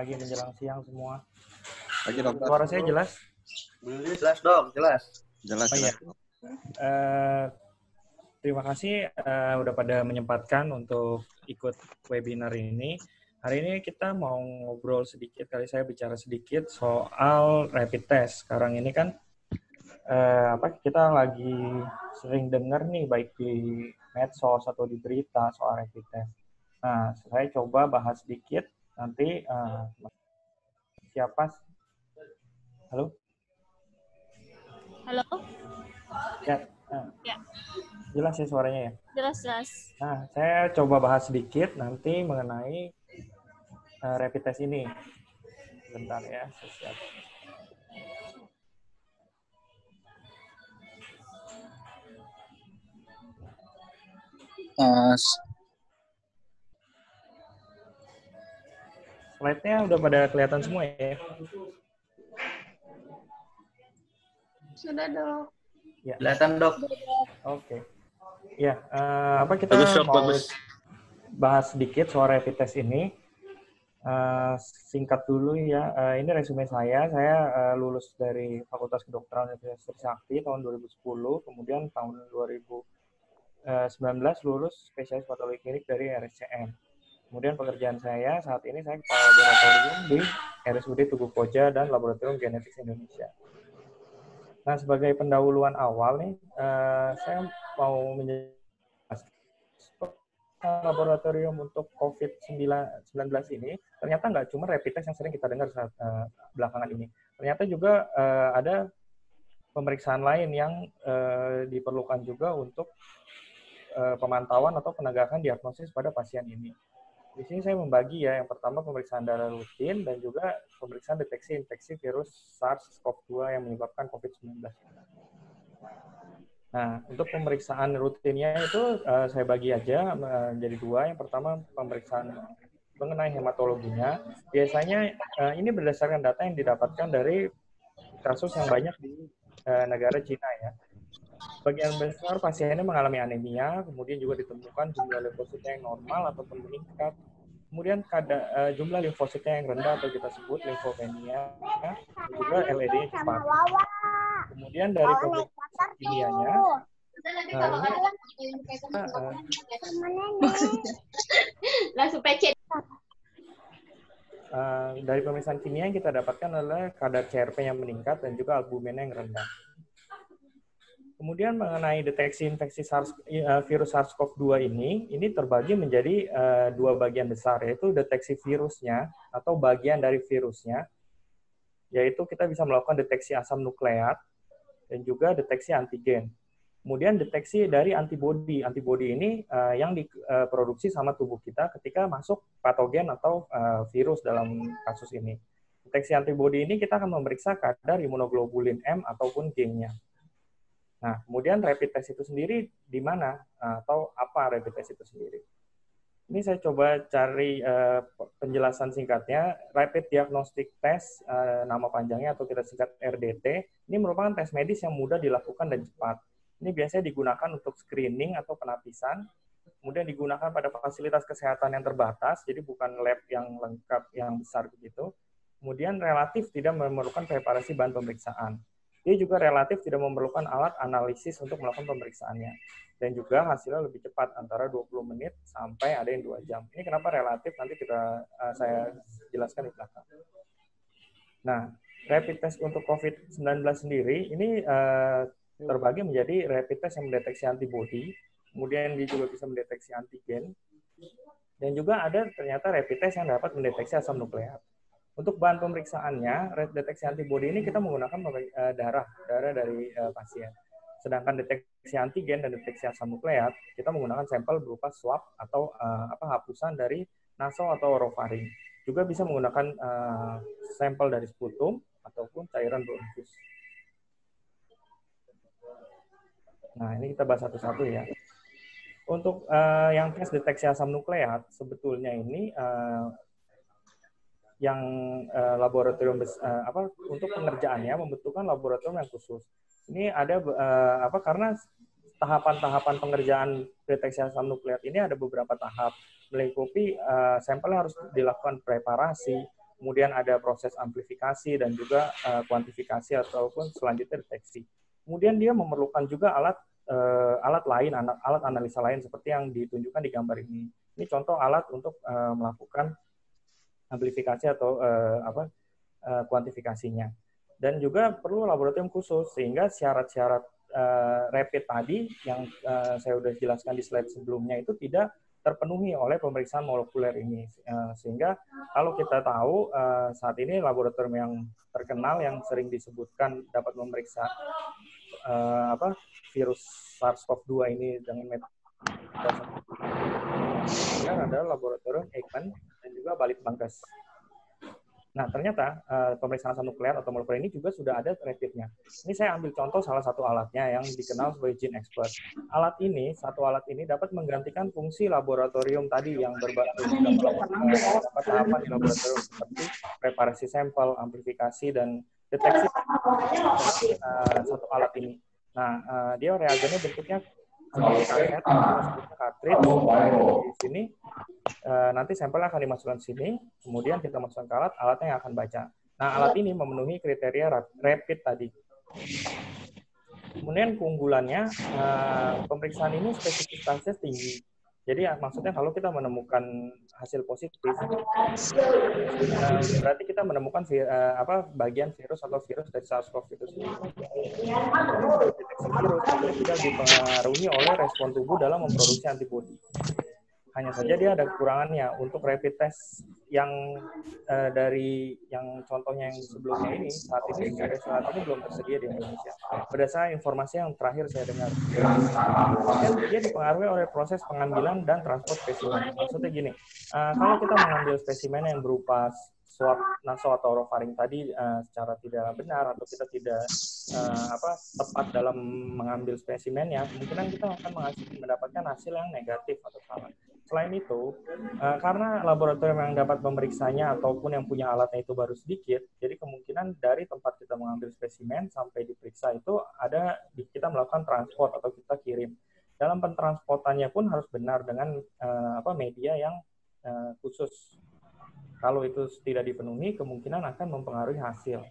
pagi menjelang siang semua. Pagi dokter. Suara saya jelas? Jelas dok, jelas. Jelas. Oh iya. Terima kasih udah pada menyempatkan untuk ikut webinar ini. Hari ini kita mau ngobrol sedikit, kali saya bicara sedikit soal rapid test. Sekarang ini kan kita lagi sering dengar nih baik di medsos atau di berita soal rapid test. Nah, saya coba bahas sedikit nanti siapa? Halo? Halo? Ya. Ya. Jelas ya suaranya ya? Jelas. Nah, saya coba bahas sedikit nanti mengenai rapid test ini. Bentar ya, saya siap. Slide-nya udah pada kelihatan semua ya? Sudah dok. Ya. Kelihatan dok. Oke. Ya, kita Bagus, dok, mau bagus. bahas sedikit soal rapid test ini. Singkat dulu ya, ini resume saya. Saya lulus dari Fakultas Kedokteran Universitas Trisakti tahun 2010, kemudian tahun 2019 lulus spesialis patologi klinik dari RSCM. Kemudian pekerjaan saya saat ini saya kepala laboratorium di RSUD Tugu Koja dan Laboratorium Genetik Indonesia. Nah, sebagai pendahuluan awal nih, saya mau menjelaskan laboratorium untuk COVID-19 ini ternyata nggak cuma rapid test yang sering kita dengar saat belakangan ini. Ternyata juga ada pemeriksaan lain yang diperlukan juga untuk pemantauan atau penegakan diagnosis pada pasien ini. Di sini saya membagi ya, yang pertama pemeriksaan darah rutin dan juga pemeriksaan deteksi infeksi virus SARS-CoV-2 yang menyebabkan COVID-19. Nah, untuk pemeriksaan rutinnya itu saya bagi aja menjadi dua. Yang pertama pemeriksaan mengenai hematologinya. Biasanya ini berdasarkan data yang didapatkan dari kasus yang banyak di negara Cina ya. Sebagian besar pasiennya mengalami anemia, kemudian juga ditemukan jumlah limfositnya yang normal ataupun meningkat. Kemudian jumlah limfositnya yang rendah atau kita sebut limfopenia, dan juga LED-nya cepat. Kemudian dari pemeriksaan kimianya, dari pemeriksaan kimia yang kita dapatkan adalah kadar CRP yang meningkat dan juga albuminnya yang rendah. Kemudian mengenai deteksi infeksi virus SARS-CoV-2 ini terbagi menjadi dua bagian besar, yaitu deteksi virusnya atau bagian dari virusnya, yaitu kita bisa melakukan deteksi asam nukleat dan juga deteksi antigen. Kemudian deteksi dari antibodi. Antibodi ini yang diproduksi sama tubuh kita ketika masuk patogen atau virus dalam kasus ini. Deteksi antibodi ini kita akan memeriksa kadar imunoglobulin M ataupun G-nya. Nah, kemudian rapid test itu sendiri di mana atau apa rapid test itu sendiri? Ini saya coba cari penjelasan singkatnya. Rapid Diagnostic Test, nama panjangnya atau kita singkat RDT, ini merupakan tes medis yang mudah dilakukan dan cepat. Ini biasanya digunakan untuk screening atau penapisan, kemudian digunakan pada fasilitas kesehatan yang terbatas, jadi bukan lab yang lengkap, yang besar begitu. Kemudian relatif tidak memerlukan preparasi bahan pemeriksaan. Dia juga relatif tidak memerlukan alat analisis untuk melakukan pemeriksaannya. Dan juga hasilnya lebih cepat, antara 20 menit sampai ada yang 2 jam. Ini kenapa relatif, nanti saya jelaskan di belakang. Nah, rapid test untuk COVID-19 sendiri, ini terbagi menjadi rapid test yang mendeteksi antibodi, kemudian dia juga bisa mendeteksi antigen, dan juga ada ternyata rapid test yang dapat mendeteksi asam nukleat. Untuk bahan pemeriksaannya, deteksi antibodi ini kita menggunakan darah dari pasien. Sedangkan deteksi antigen dan deteksi asam nukleat, kita menggunakan sampel berupa swab atau hapusan dari naso atau orofaring. Juga bisa menggunakan sampel dari sputum ataupun cairan bronkus. Nah, ini kita bahas satu-satu ya. Untuk yang tes deteksi asam nukleat, sebetulnya ini yang laboratorium untuk pengerjaannya membutuhkan laboratorium yang khusus. Ini ada karena tahapan-tahapan pengerjaan deteksi asam nukleat ini ada beberapa tahap, melingkupi sampelnya harus dilakukan preparasi, kemudian ada proses amplifikasi dan juga kuantifikasi ataupun selanjutnya deteksi. Kemudian dia memerlukan juga alat lain, alat analisa lain seperti yang ditunjukkan di gambar ini. Ini contoh alat untuk melakukan amplifikasi atau kuantifikasinya. Dan juga perlu laboratorium khusus sehingga syarat-syarat rapid tadi yang saya sudah jelaskan di slide sebelumnya itu tidak terpenuhi oleh pemeriksaan molekuler ini. Sehingga kalau kita tahu saat ini laboratorium yang terkenal yang sering disebutkan dapat memeriksa virus SARS-CoV-2 ini dengan metode adalah laboratorium Eijkman dan juga Balitbangkes. Nah, ternyata pemeriksaan asam nuklear atau molekuler ini juga sudah ada rapidnya. Ini saya ambil contoh salah satu alatnya yang dikenal sebagai GeneXpert. Satu alat ini dapat menggantikan fungsi laboratorium tadi yang beberapa tahapan di laboratorium seperti preparasi sampel, amplifikasi, dan deteksi satu alat ini. Nah, dia reagennya bentuknya seperti kaset, cartridge. Di sini nanti sampel akan dimasukkan ke sini, kemudian kita masukkan ke alat, alatnya yang akan baca. Nah, alat ini memenuhi kriteria rapid tadi. Kemudian keunggulannya, pemeriksaan ini spesifikasinya tinggi. Jadi maksudnya kalau kita menemukan hasil positif, berarti kita menemukan bagian virus atau virus dari SARS-CoV itu sendiri. Deteksi virus kemudian tidak dipengaruhi oleh respon tubuh dalam memproduksi antibodi. Hanya saja dia ada kekurangannya untuk rapid test yang dari yang contohnya yang sebelumnya ini saat ini belum tersedia di Indonesia. Berdasarkan informasi yang terakhir saya dengar, dan dia dipengaruhi oleh proses pengambilan dan transport spesimen. Maksudnya gini, kalau kita mengambil spesimen yang berupa swab naso atau orofaring tadi secara tidak benar atau kita tidak tepat dalam mengambil spesimennya, kemungkinan kita akan mendapatkan hasil yang negatif atau salah. Selain itu, karena laboratorium yang dapat memeriksanya ataupun yang punya alatnya itu baru sedikit, jadi kemungkinan dari tempat kita mengambil spesimen sampai diperiksa itu kita melakukan transport atau kita kirim. Dalam pentransportannya pun harus benar dengan media yang khusus. Kalau itu tidak dipenuhi, kemungkinan akan mempengaruhi hasil.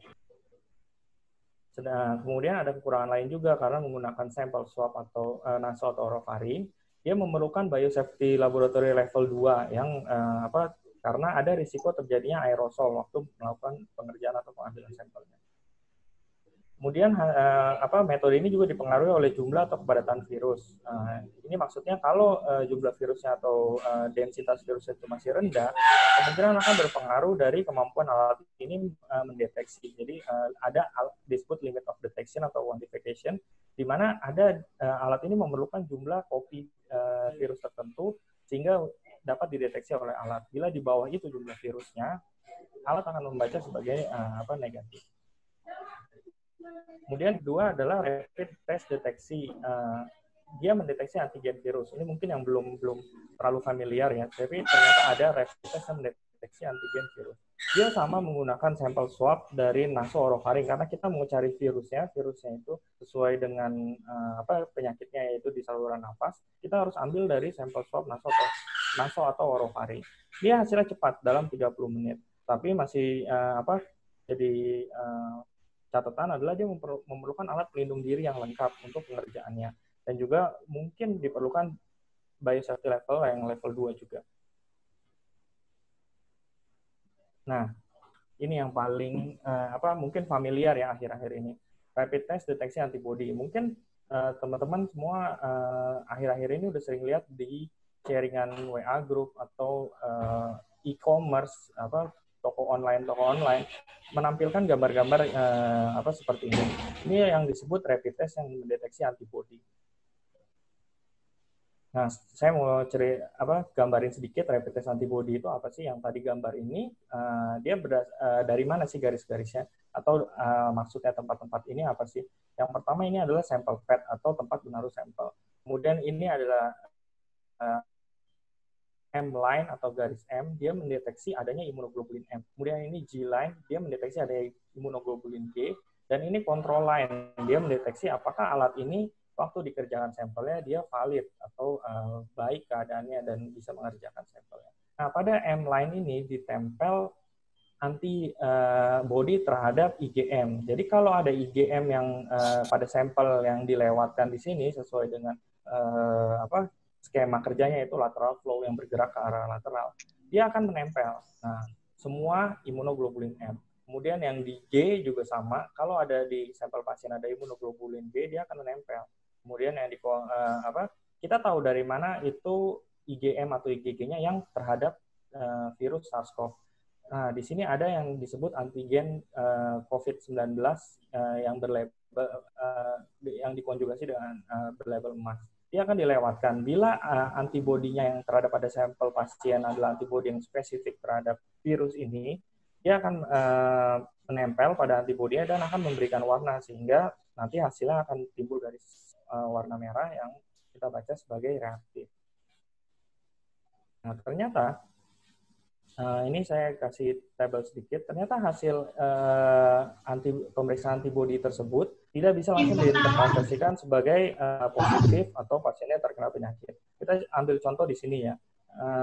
Kemudian ada kekurangan lain juga karena menggunakan sampel swab atau naso atau orofaring, dia memerlukan biosafety laboratory level 2 yang karena ada risiko terjadinya aerosol waktu melakukan pengerjaan atau pengambilan sampelnya. Kemudian metode ini juga dipengaruhi oleh jumlah atau kepadatan virus. Ini maksudnya kalau jumlah virusnya atau densitas virusnya itu masih rendah, kemungkinan akan berpengaruh dari kemampuan alat ini mendeteksi. Jadi ada disebut limit of detection atau quantification, di mana ada alat ini memerlukan jumlah kopi virus tertentu sehingga dapat dideteksi oleh alat. Bila di bawah itu jumlah virusnya, alat akan membaca sebagai negatif. Kemudian kedua adalah rapid test deteksi. Dia mendeteksi antigen virus. Ini mungkin yang belum terlalu familiar ya, tapi ternyata ada rapid test yang mendeteksi antigen virus. Dia sama menggunakan sampel swab dari naso-orofaring karena kita mau cari virusnya itu sesuai dengan penyakitnya yaitu di saluran nafas. Kita harus ambil dari sampel swab naso atau orofaring. Dia hasilnya cepat dalam 30 menit. Tapi masih jadi catatan adalah dia memerlukan alat pelindung diri yang lengkap untuk pengerjaannya. Dan juga mungkin diperlukan biosafety level yang level 2 juga. Nah, ini yang paling mungkin familiar ya akhir-akhir ini. Rapid test deteksi antibody. Mungkin teman-teman semua akhir-akhir ini udah sering lihat di sharingan WA group atau e-commerce toko online menampilkan gambar-gambar seperti ini. Ini yang disebut rapid test yang mendeteksi antibody. Nah, saya mau gambarin sedikit rapid test antibody itu apa sih yang tadi gambar ini. Dia dari mana sih garis-garisnya? Atau maksudnya tempat-tempat ini apa sih? Yang pertama ini adalah sampel pad atau tempat menaruh sampel. Kemudian ini adalah M-line atau garis M, dia mendeteksi adanya imunoglobulin M. Kemudian ini G-line, dia mendeteksi adanya imunoglobulin G. Dan ini control line, dia mendeteksi apakah alat ini waktu dikerjakan sampelnya dia valid atau baik keadaannya dan bisa mengerjakan sampelnya. Nah, pada M-line ini ditempel antibody terhadap IgM. Jadi kalau ada IgM yang pada sampel yang dilewatkan di sini sesuai dengan skema kerjanya itu lateral flow yang bergerak ke arah lateral, dia akan menempel. Nah, semua imunoglobulin M. Kemudian yang di G juga sama, kalau ada di sampel pasien ada imunoglobulin G, dia akan menempel. Kemudian yang kita tahu dari mana itu IgM atau IgG-nya yang terhadap virus SARS-CoV. Nah, di sini ada yang disebut antigen COVID-19 yang berlabel yang dikonjugasi dengan berlabel emas. Dia akan dilewatkan. Bila antibodinya yang terhadap pada sampel pasien adalah antibodi yang spesifik terhadap virus ini, dia akan menempel pada antibodinya dan akan memberikan warna, sehingga nanti hasilnya akan timbul garis warna merah yang kita baca sebagai reaktif. Nah, ternyata ini saya kasih tabel sedikit. Ternyata hasil pemeriksaan antibodi tersebut tidak bisa langsung diinterpretasikan sebagai positif atau pasiennya terkena penyakit. Kita ambil contoh di sini ya.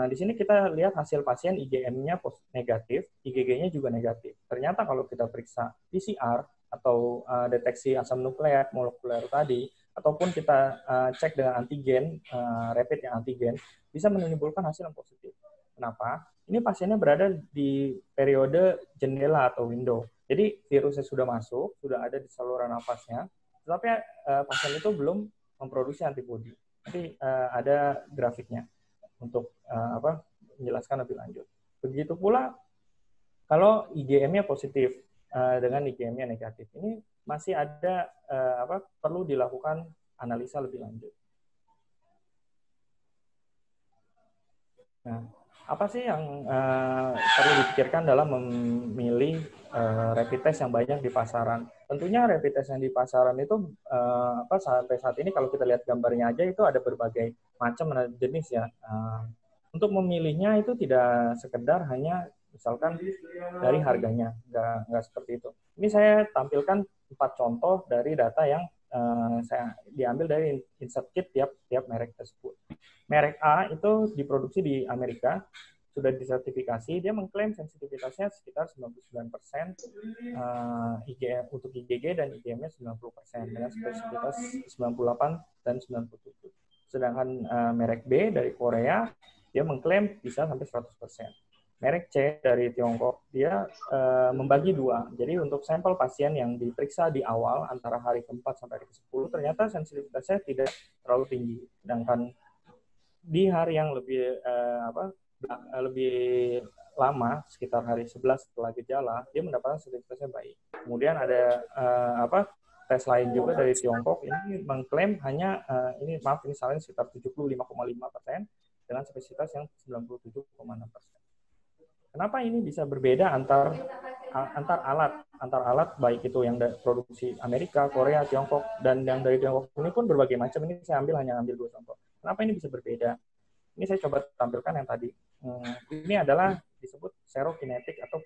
Di sini kita lihat hasil pasien IgM-nya negatif, IgG-nya juga negatif. Ternyata kalau kita periksa PCR atau deteksi asam nukleat molekuler tadi, ataupun kita cek dengan antigen, rapid yang antigen, bisa menimbulkan hasil yang positif. Kenapa? Ini pasiennya berada di periode jendela atau window. Jadi virusnya sudah masuk, sudah ada di saluran nafasnya, tetapi pasien itu belum memproduksi antibodi. Nanti ada grafiknya untuk menjelaskan lebih lanjut. Begitu pula kalau IgM-nya positif dengan IgM-nya negatif. Ini masih ada perlu dilakukan analisa lebih lanjut. Nah, apa sih yang perlu dipikirkan dalam memilih rapid test yang banyak di pasaran? Tentunya rapid test yang di pasaran itu sampai saat ini kalau kita lihat gambarnya aja itu ada berbagai macam jenis ya. Untuk memilihnya itu tidak sekedar hanya misalkan dari harganya, nggak seperti itu. Ini saya tampilkan 4 contoh dari data yang saya diambil dari insert kit tiap merek tersebut. Merek A itu diproduksi di Amerika, sudah disertifikasi, dia mengklaim sensitivitasnya sekitar 99% untuk IgG dan IgM-nya 90% dengan spesifitas 98 dan 97. Sedangkan merek B dari Korea, dia mengklaim bisa sampai 100%. Merek C dari Tiongkok, dia membagi dua. Jadi untuk sampel pasien yang diperiksa di awal, antara hari ke-4 sampai hari ke-10, ternyata sensitivitasnya tidak terlalu tinggi. Sedangkan di hari yang lebih lama, sekitar hari 11 setelah gejala, dia mendapatkan sensitivitasnya baik. Kemudian ada tes lain juga dari Tiongkok, ini mengklaim hanya ini salahnya sekitar 75,5% dengan spesifitas yang 97,6%. Kenapa ini bisa berbeda antar alat baik itu yang dari produksi Amerika, Korea, Tiongkok, dan yang dari Tiongkok ini pun berbagai macam. Ini saya hanya ambil 2 contoh. Kenapa ini bisa berbeda? Ini saya coba tampilkan yang tadi. Ini adalah disebut serokinetik atau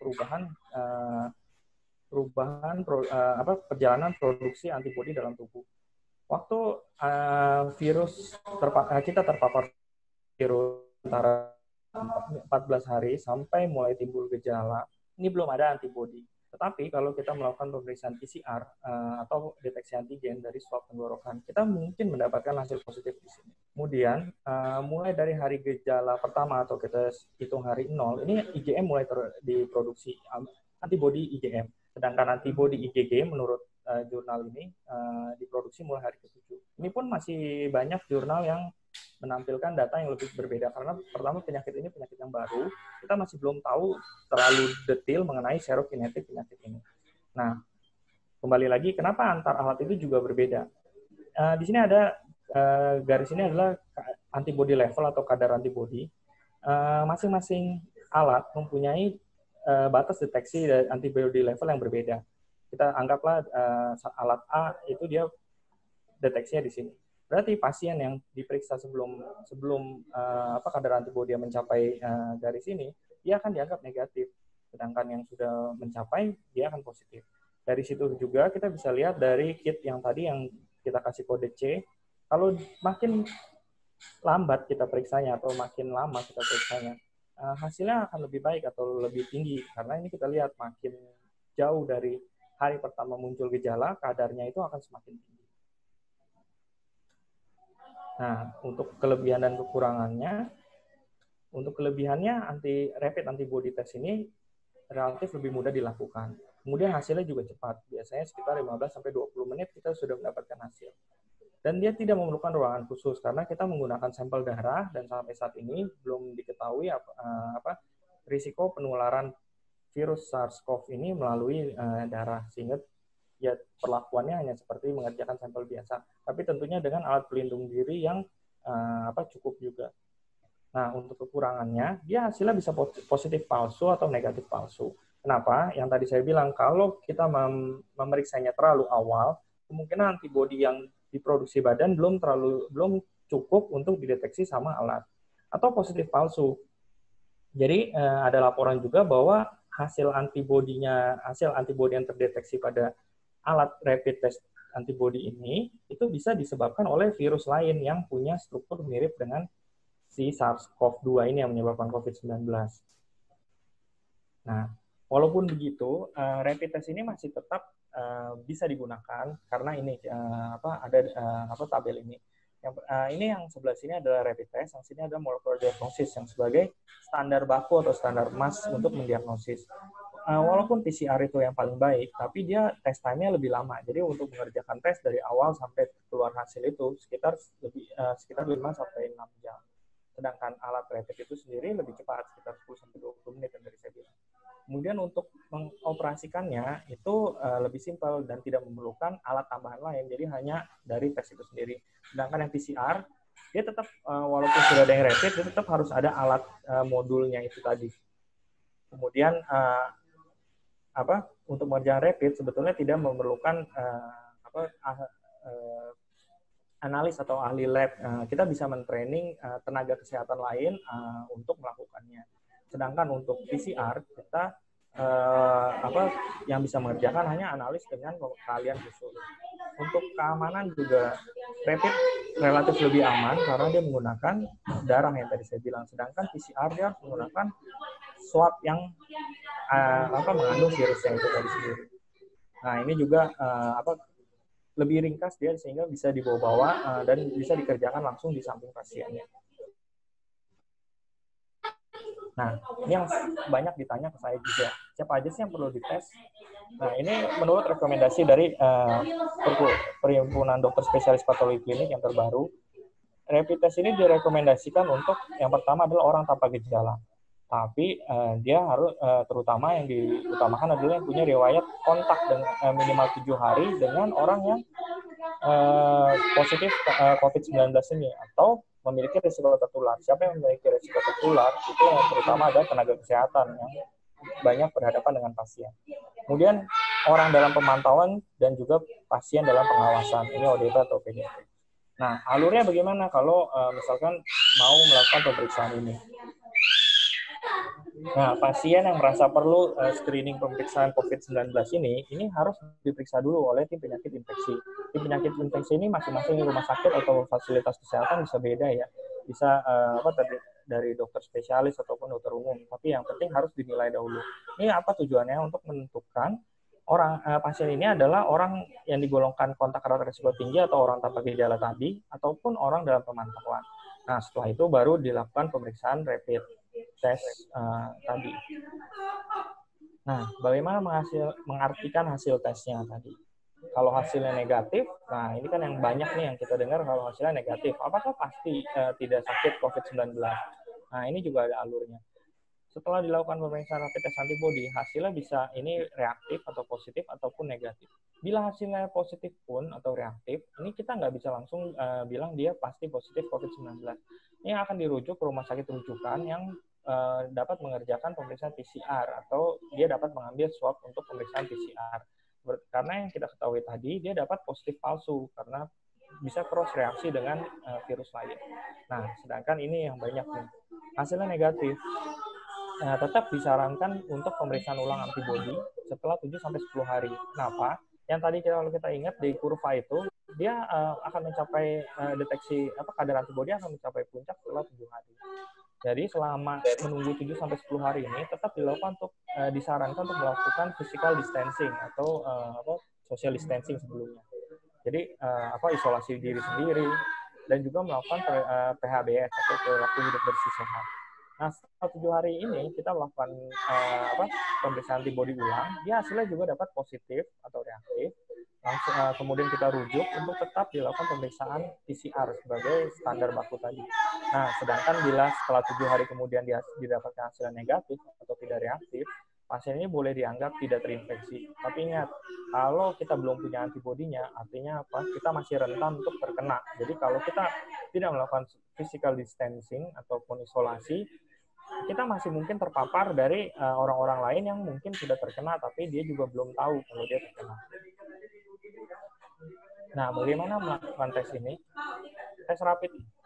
perjalanan produksi antibodi dalam tubuh. Waktu kita terpapar virus antara 14 hari sampai mulai timbul gejala, ini belum ada antibodi. Tetapi kalau kita melakukan pemeriksaan PCR atau deteksi antigen dari swab tenggorokan, kita mungkin mendapatkan hasil positif di sini. Kemudian mulai dari hari gejala pertama atau kita hitung hari 0, ini IgM mulai diproduksi antibodi IgM. Sedangkan antibodi IgG menurut jurnal ini diproduksi mulai hari ke-7. Ini pun masih banyak jurnal yang menampilkan data yang lebih berbeda karena pertama penyakit ini penyakit yang baru, kita masih belum tahu terlalu detail mengenai serokinetik penyakit ini. Nah, kembali lagi kenapa antar alat itu juga berbeda. Di sini ada garis ini adalah antibody level atau kadar antibody. Masing-masing alat mempunyai batas deteksi dari antibody level yang berbeda. Kita anggaplah alat A itu dia deteksinya di sini. Berarti pasien yang diperiksa sebelum kadar antibodi yang mencapai garis ini, dia akan dianggap negatif. Sedangkan yang sudah mencapai, dia akan positif. Dari situ juga kita bisa lihat dari kit yang tadi yang kita kasih kode C, kalau makin lambat kita periksanya atau makin lama kita periksanya, hasilnya akan lebih baik atau lebih tinggi. Karena ini kita lihat makin jauh dari hari pertama muncul gejala, kadarnya itu akan semakin tinggi. Nah, untuk kelebihan dan kekurangannya, untuk kelebihannya rapid antibody test ini relatif lebih mudah dilakukan. Kemudian hasilnya juga cepat. Biasanya sekitar 15-20 menit kita sudah mendapatkan hasil. Dan dia tidak memerlukan ruangan khusus karena kita menggunakan sampel darah dan sampai saat ini belum diketahui risiko penularan virus SARS-CoV ini melalui darah, sehingga ya perlakuannya hanya seperti mengerjakan sampel biasa. Tapi tentunya dengan alat pelindung diri yang cukup juga. Nah, untuk kekurangannya, dia hasilnya bisa positif palsu atau negatif palsu. Kenapa? Yang tadi saya bilang, kalau kita memeriksanya terlalu awal, kemungkinan antibodi yang diproduksi badan belum cukup untuk dideteksi sama alat. Atau positif palsu. Jadi, ada laporan juga bahwa hasil antibodi yang terdeteksi pada alat rapid test antibody ini itu bisa disebabkan oleh virus lain yang punya struktur mirip dengan si SARS-CoV-2 ini yang menyebabkan COVID-19. Nah, walaupun begitu, rapid test ini masih tetap bisa digunakan karena ini ada tabel ini. Ini yang sebelah sini adalah rapid test, yang sini adalah molecular diagnosis yang sebagai standar baku atau standar emas untuk mendiagnosis. Walaupun PCR itu yang paling baik, tapi dia test time-nya lebih lama. Jadi untuk mengerjakan tes dari awal sampai keluar hasil itu sekitar 5 sampai 6 jam. Sedangkan alat rapid itu sendiri lebih cepat, sekitar 10 sampai 20 menit yang dari saya bilang. Kemudian untuk mengoperasikannya itu lebih simpel dan tidak memerlukan alat tambahan lain. Jadi hanya dari tes itu sendiri. Sedangkan yang PCR, dia tetap walaupun sudah ada yang rapid, dia tetap harus ada alat modulnya itu tadi. Kemudian untuk mengerjakan rapid sebetulnya tidak memerlukan analis atau ahli lab. Kita bisa mentraining tenaga kesehatan lain untuk melakukannya. Sedangkan untuk PCR kita yang bisa mengerjakan hanya analis dengan keahlian khusus. Untuk keamanan juga rapid relatif lebih aman karena dia menggunakan darah yang tadi saya bilang. Sedangkan PCR dia menggunakan swab yang mengandung virusnya itu tadi sendiri. Nah, ini juga lebih ringkas dia sehingga bisa dibawa-bawa dan bisa dikerjakan langsung di samping pasiennya. Nah, ini yang banyak ditanya ke saya juga. Siapa aja sih yang perlu dites? Nah, ini menurut rekomendasi dari Perhimpunan Dokter Spesialis Patologi Klinik yang terbaru, rapid test ini direkomendasikan untuk yang pertama adalah orang tanpa gejala. Tapi dia harus terutama yang diutamakan adalah yang punya riwayat kontak dengan minimal 7 hari dengan orang yang positif COVID-19 ini atau memiliki risiko tertular. Siapa yang memiliki risiko tertular itu yang terutama adalah tenaga kesehatan yang banyak berhadapan dengan pasien. Kemudian orang dalam pemantauan dan juga pasien dalam pengawasan. Ini ODP atau PDP. Nah, alurnya bagaimana kalau misalkan mau melakukan pemeriksaan ini? Nah, pasien yang merasa perlu screening pemeriksaan COVID-19 ini harus diperiksa dulu oleh tim penyakit infeksi. Tim penyakit infeksi ini masing-masing rumah sakit atau fasilitas kesehatan bisa beda ya. Bisa dari dokter spesialis ataupun dokter umum. Tapi yang penting harus dinilai dahulu. Ini apa tujuannya? Untuk menentukan pasien ini adalah orang yang digolongkan kontak erat risiko tinggi atau orang tanpa gejala tadi, ataupun orang dalam pemantauan. Nah, setelah itu baru dilakukan pemeriksaan rapid tes tadi. Nah, bagaimana mengartikan hasil tesnya tadi? Kalau hasilnya negatif, nah ini kan yang banyak nih yang kita dengar kalau hasilnya negatif. Apakah pasti tidak sakit COVID-19? Nah, ini juga ada alurnya. Setelah dilakukan pemeriksaan rapid test antibody, hasilnya bisa ini reaktif atau positif ataupun negatif. Bila hasilnya positif pun atau reaktif, ini kita nggak bisa langsung bilang dia pasti positif COVID-19. Ini akan dirujuk ke rumah sakit rujukan yang dapat mengerjakan pemeriksaan PCR atau dia dapat mengambil swab untuk pemeriksaan PCR. Karena yang kita ketahui tadi, dia dapat positif palsu karena bisa cross reaksi dengan virus lain. Nah, sedangkan ini yang banyak nih. Hasilnya negatif. Nah, tetap disarankan untuk pemeriksaan ulang antibodi setelah 7-10 hari. Kenapa? Yang tadi kalau kita ingat di kurva itu, dia akan mencapai deteksi kadar antibodi akan mencapai puncak setelah 7 hari. Jadi selama menunggu 7-10 hari ini tetap dilakukan untuk disarankan untuk melakukan physical distancing atau social distancing sebelumnya. Jadi isolasi diri sendiri dan juga melakukan PHBS atau perilaku hidup bersih sehat. Nah, setelah 7 hari ini kita melakukan pemeriksaan antibodi ulang, dia hasilnya juga dapat positif atau reaktif. Langsung kemudian kita rujuk untuk tetap dilakukan pemeriksaan PCR sebagai standar baku tadi. Nah, sedangkan bila setelah 7 hari kemudian dia didapatkan hasil negatif atau tidak reaktif, pasien ini boleh dianggap tidak terinfeksi. Tapi ingat, kalau kita belum punya antibodinya, artinya apa? Kita masih rentan untuk terkena. Jadi kalau kita tidak melakukan physical distancing ataupun isolasi, kita masih mungkin terpapar dari orang-orang lain yang mungkin sudah terkena, tapi dia juga belum tahu kalau dia terkena. Nah, bagaimana melakukan tes ini?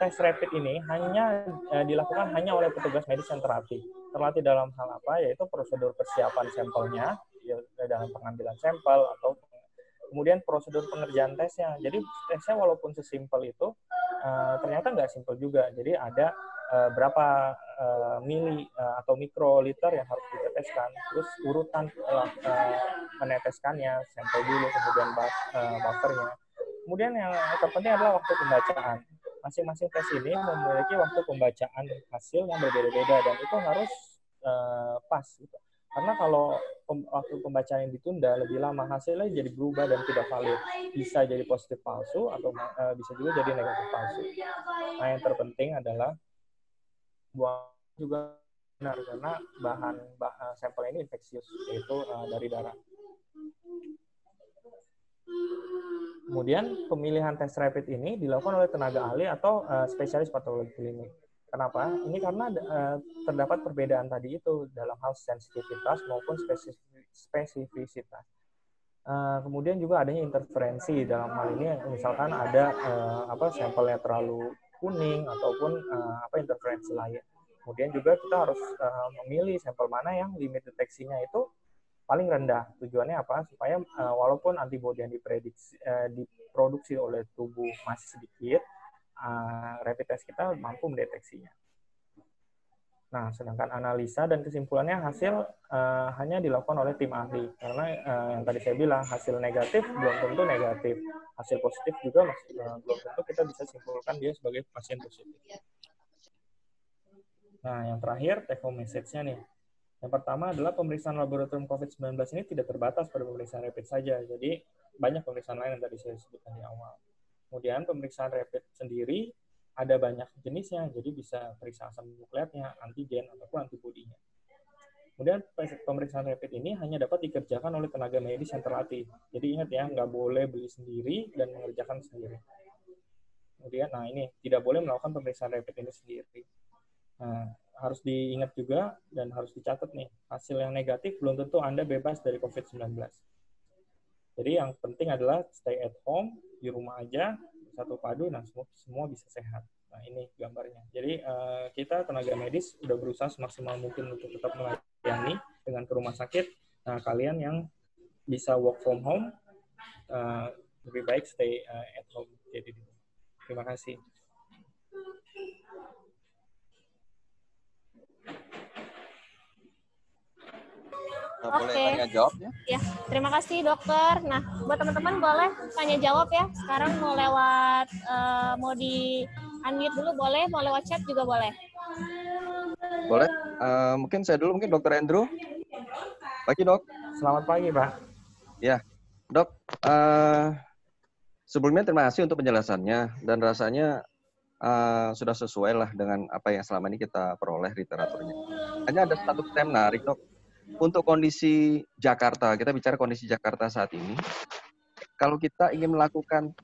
Tes rapid ini hanya dilakukan hanya oleh petugas medis yang terlatih. Terlatih dalam hal apa? Yaitu prosedur persiapan sampelnya, dalam pengambilan sampel, atau kemudian prosedur pengerjaan tesnya. Jadi tesnya walaupun sesimpel itu, ternyata nggak simpel juga. Jadi ada berapa mili atau mikroliter yang harus diteteskan, terus urutan meneteskannya, sampel dulu, kemudian buffernya. Kemudian yang terpenting adalah waktu pembacaan. Masing-masing tes ini memiliki waktu pembacaan hasil yang berbeda-beda dan itu harus pas. Gitu. Karena kalau waktu pembacaan yang ditunda lebih lama, hasilnya jadi berubah dan tidak valid. Bisa jadi positif palsu atau bisa juga jadi negatif palsu. Nah, yang terpenting adalah buang juga benar karena bahan sampel ini infeksius, yaitu dari darah. Kemudian pemilihan tes rapid ini dilakukan oleh tenaga ahli atau spesialis patologi klinik. Kenapa? Ini karena terdapat perbedaan tadi itu dalam hal sensitivitas maupun spesifisitas. Kemudian juga adanya interferensi dalam hal ini, misalkan ada sampelnya terlalu kuning ataupun interferensi lain. Kemudian juga kita harus memilih sampel mana yang limit deteksinya itu paling rendah. Tujuannya apa? Supaya walaupun antibodi yang diproduksi oleh tubuh masih sedikit, rapid test kita mampu mendeteksinya. Nah, sedangkan analisa dan kesimpulannya hasil hanya dilakukan oleh tim ahli. Karena yang tadi saya bilang, hasil negatif belum tentu negatif. Hasil positif juga belum tentu kita bisa simpulkan dia sebagai pasien positif. Nah, yang terakhir, take home message-nya nih. Yang pertama adalah pemeriksaan laboratorium COVID-19 ini tidak terbatas pada pemeriksaan rapid saja. Jadi, banyak pemeriksaan lain yang tadi saya sebutkan di awal. Kemudian, pemeriksaan rapid sendiri ada banyak jenisnya, jadi bisa periksa asam nukleatnya, antigen, ataupun antibodinya. Kemudian, pemeriksaan rapid ini hanya dapat dikerjakan oleh tenaga medis yang terlatih. Jadi, ingat ya, nggak boleh beli sendiri dan mengerjakan sendiri. Kemudian, nah ini, tidak boleh melakukan pemeriksaan rapid ini sendiri. Nah, harus diingat juga dan harus dicatat nih, hasil yang negatif belum tentu Anda bebas dari COVID-19. Jadi yang penting adalah stay at home, di rumah aja, satu padu, dan semua bisa sehat. Nah, ini gambarnya. Jadi kita tenaga medis udah berusaha semaksimal mungkin untuk tetap melayani dengan ke rumah sakit. Nah, kalian yang bisa work from home, lebih baik stay at home. Jadi, terima kasih. Boleh tanya jawab ya? Ya, terima kasih dokter. Nah, buat teman-teman boleh tanya jawab ya. Sekarang mau lewat, mau di unmute dulu boleh, mau lewat chat juga boleh. Boleh. Mungkin saya dulu, mungkin Dokter Andrew. Pagi dok. Selamat pagi Pak. Ya, dok. Sebelumnya terima kasih untuk penjelasannya dan rasanya sudah sesuai lah dengan apa yang selama ini kita peroleh literaturnya. Hanya ada satu yang menarik dok. Untuk kondisi Jakarta, kita bicara kondisi Jakarta saat ini. Kalau kita ingin melakukan,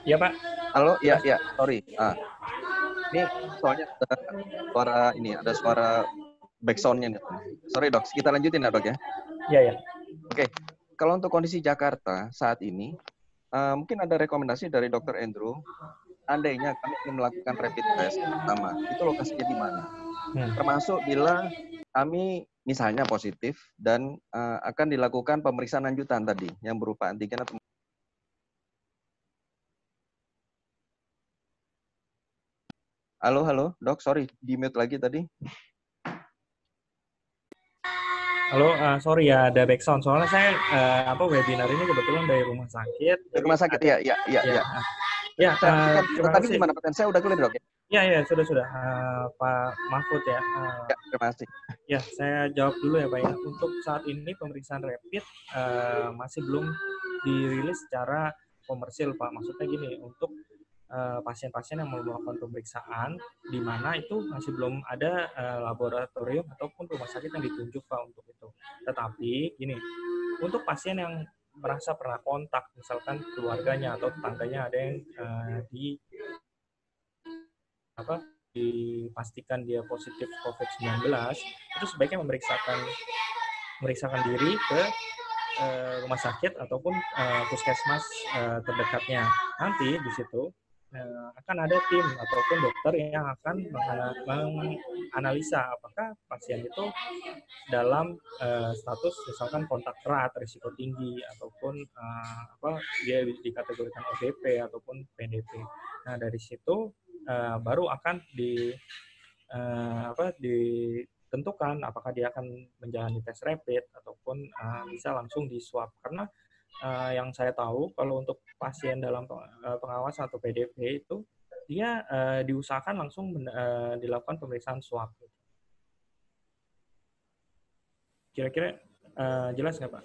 Ya Pak. halo, ya, sorry. Ini soalnya ada suara backsound-nya nih. Sorry dok, kita lanjutin ya dok ya. Iya. Oke, kalau untuk kondisi Jakarta saat ini, mungkin ada rekomendasi dari Dr. Andrew. Andainya kami ingin melakukan rapid test pertama, itu lokasinya di mana? Termasuk bila kami misalnya positif dan akan dilakukan pemeriksaan lanjutan tadi yang berupa antigen atau Halo, halo, Dok. Sorry, di-mute lagi tadi. Halo, sorry ya ada background. Soalnya saya webinar ini kebetulan dari rumah sakit. Dari rumah sakit, ada, ya. Ya, terima Tadi kasih. gimana pertanyaan saya udah clear, Dok? Ya, sudah. Pak Mahfud ya. Ya, terima kasih. Ya, saya jawab dulu ya Pak ya. Untuk saat ini pemeriksaan rapid masih belum dirilis secara komersil Pak. Maksudnya gini, untuk pasien-pasien yang mau melakukan pemeriksaan, di mana itu masih belum ada laboratorium ataupun rumah sakit yang ditunjuk Pak untuk itu. Tetapi gini, untuk pasien yang merasa pernah kontak, misalkan keluarganya atau tetangganya ada yang dipastikan dia positif COVID-19, itu sebaiknya memeriksakan diri ke rumah sakit ataupun puskesmas terdekatnya. Nanti di situ akan ada tim ataupun dokter yang akan menganalisa apakah pasien itu dalam status misalkan kontak erat, risiko tinggi, ataupun dia dikategorikan ODP ataupun PDP. Nah dari situ baru akan ditentukan apakah dia akan menjalani tes rapid ataupun bisa langsung di swab. Karena yang saya tahu kalau untuk pasien dalam pengawasan atau PDP itu dia diusahakan langsung dilakukan pemeriksaan swab. Kira-kira jelas nggak Pak?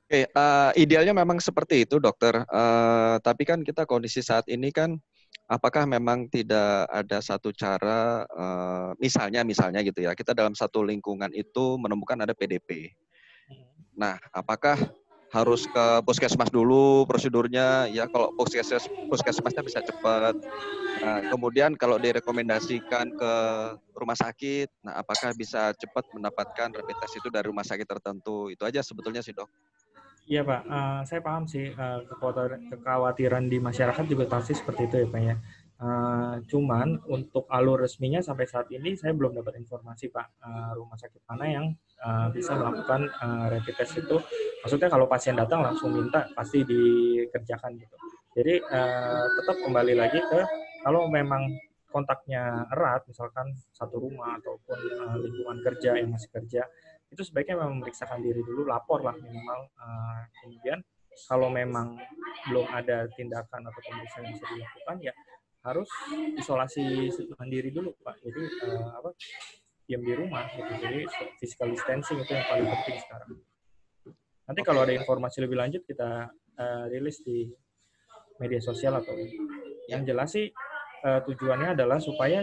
Oke, idealnya memang seperti itu, dokter. Tapi kan kita kondisi saat ini kan, apakah memang tidak ada satu cara, misalnya gitu ya, kita dalam satu lingkungan itu menemukan ada PDP. Nah, apakah harus ke puskesmas dulu prosedurnya? Ya, kalau puskesmasnya bisa cepat. Nah, kemudian kalau direkomendasikan ke rumah sakit, nah apakah bisa cepat mendapatkan rapid test itu dari rumah sakit tertentu? Itu aja sebetulnya sih, Dok. Iya Pak, saya paham sih kekhawatiran di masyarakat juga pasti seperti itu ya Pak ya. Cuman untuk alur resminya sampai saat ini saya belum dapat informasi Pak, rumah sakit mana yang bisa melakukan rapid test itu. Maksudnya kalau pasien datang langsung minta pasti dikerjakan gitu. Jadi tetap kembali lagi ke kalau memang kontaknya erat, misalkan satu rumah ataupun lingkungan kerja yang masih kerja, itu sebaiknya memang memeriksakan diri dulu, lapor lah minimal. Kemudian kalau memang belum ada tindakan atau pemeriksaan yang bisa dilakukan, ya harus isolasi mandiri dulu Pak. Jadi diam di rumah gitu. Jadi physical distancing itu yang paling penting sekarang. Nanti kalau ada informasi lebih lanjut kita rilis di media sosial atau yang jelas sih tujuannya adalah supaya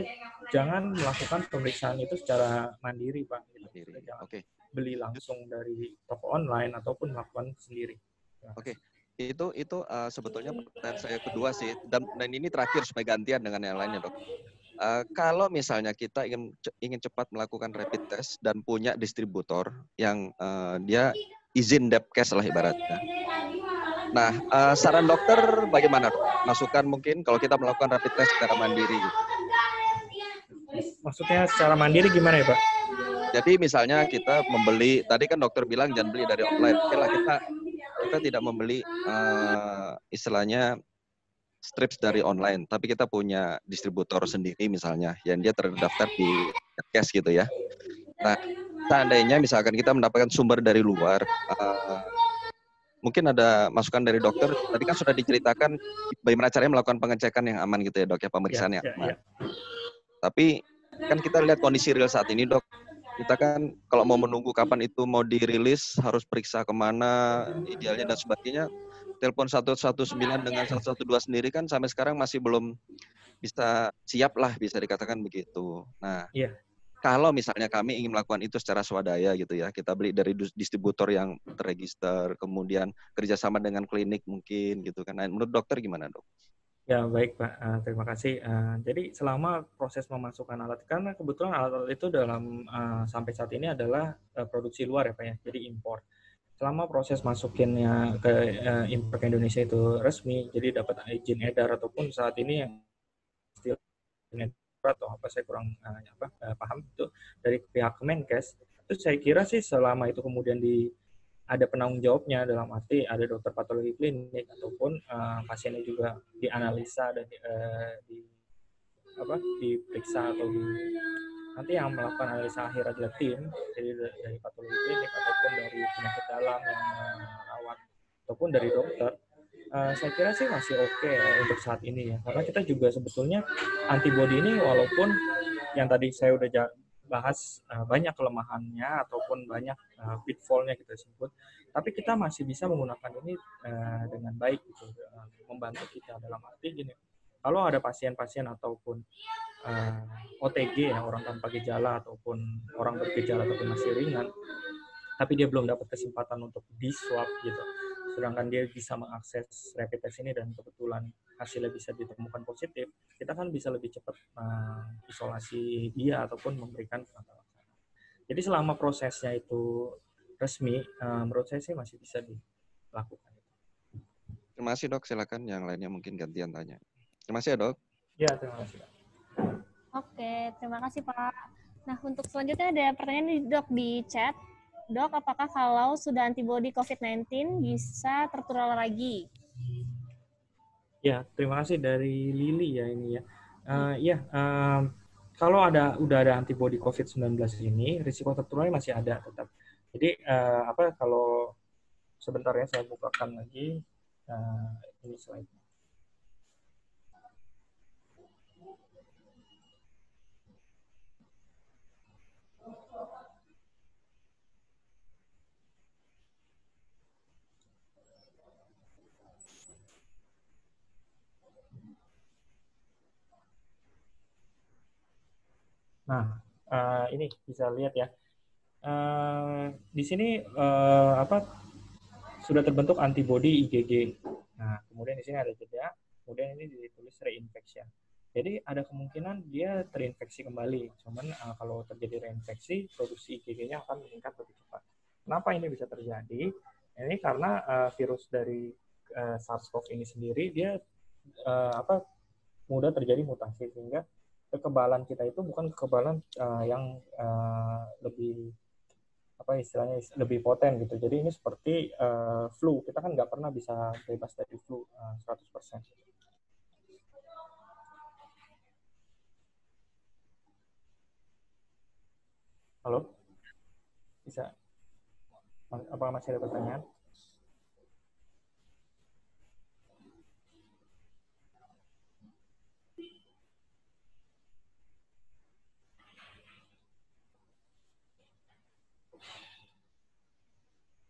jangan melakukan pemeriksaan itu secara mandiri Pak. Gitu. Jangan beli langsung dari toko online ataupun melakukan sendiri. Oke. Itu sebetulnya pertanyaan saya kedua sih, dan ini terakhir supaya gantian dengan yang lainnya, Dok. Kalau misalnya kita ingin cepat melakukan rapid test dan punya distributor yang dia izin Depkes lah ibaratnya. Nah, saran dokter bagaimana, Dok? Masukan mungkin kalau kita melakukan rapid test secara mandiri gitu. Maksudnya secara mandiri gimana ya Pak? Jadi misalnya kita membeli, tadi kan dokter bilang jangan beli dari online. Oke lah, kita tidak membeli istilahnya strips dari online, tapi kita punya distributor sendiri misalnya, yang dia terdaftar di Depkes gitu ya. Nah, seandainya misalkan kita mendapatkan sumber dari luar, mungkin ada masukan dari dokter. Tadi kan sudah diceritakan bagaimana caranya melakukan pengecekan yang aman gitu ya Dok, ya, pemeriksaan yang aman. Tapi kan kita lihat kondisi real saat ini Dok. Kita kan kalau mau menunggu kapan itu mau dirilis, harus periksa kemana, idealnya dan sebagainya. Telepon 119 dengan 112 sendiri kan sampai sekarang masih belum bisa siap lah, bisa dikatakan begitu. Nah, kalau misalnya kami ingin melakukan itu secara swadaya gitu ya, kita beli dari distributor yang terregister, kemudian kerjasama dengan klinik mungkin gitu kan. Nah, menurut dokter gimana Dok? Ya baik Pak, terima kasih. Jadi selama proses memasukkan alat, karena kebetulan alat-alat itu dalam sampai saat ini adalah produksi luar ya Pak ya, jadi impor. Selama proses masukinnya ke impor ke Indonesia itu resmi, jadi dapat izin edar ataupun saat ini yang istilahnya atau apa saya kurang paham itu dari pihak Kemenkes, itu saya kira sih selama itu kemudian ada penanggung jawabnya, dalam arti ada dokter patologi klinik ataupun pasiennya juga dianalisa dan diperiksa atau nanti yang melakukan analisa akhir adalah tim, jadi dari patologi klinik ataupun dari penyakit dalam yang merawat ataupun dari dokter. Saya kira sih masih oke untuk saat ini ya, karena kita juga sebetulnya antibody ini walaupun yang tadi saya udah bahas banyak kelemahannya ataupun banyak pitfall-nya kita sebut, tapi kita masih bisa menggunakan ini dengan baik gitu, membantu kita dalam arti gini, kalau ada pasien-pasien ataupun OTG ya, orang tanpa gejala ataupun orang bergejala tapi masih ringan, tapi dia belum dapat kesempatan untuk di swab gitu, sedangkan dia bisa mengakses rapid test ini dan kebetulan hasilnya bisa ditemukan positif, kita kan bisa lebih cepat isolasi dia ataupun memberikan penanganan. Jadi selama prosesnya itu resmi, menurut saya sih masih bisa dilakukan. Terima kasih dok, silakan yang lainnya mungkin gantian tanya. Terima kasih ya dok. Ya, terima kasih. Oke, terima kasih Pak. Nah, untuk selanjutnya ada pertanyaan nih dok di chat. Dok, apakah kalau sudah antibodi COVID-19 bisa tertular lagi? Ya, terima kasih dari Lili ya ini ya. Kalau udah ada antibodi COVID-19 ini, risiko tertularnya masih ada tetap. Jadi kalau sebentar ya saya bukakan lagi ini slide. Nah, ini bisa lihat ya. Di sini sudah terbentuk antibodi IgG. Nah, kemudian di sini ada jeda, kemudian ini ditulis reinfection. Jadi ada kemungkinan dia terinfeksi kembali. Cuman kalau terjadi reinfeksi, produksi IgG-nya akan meningkat lebih cepat. Kenapa ini bisa terjadi? Ini karena virus dari SARS-CoV ini sendiri dia mudah terjadi mutasi, sehingga kekebalan kita itu bukan kekebalan yang lebih istilahnya lebih poten gitu. Jadi ini seperti flu, kita kan nggak pernah bisa bebas dari flu 100%. Halo? Bisa? Apakah masih ada pertanyaan?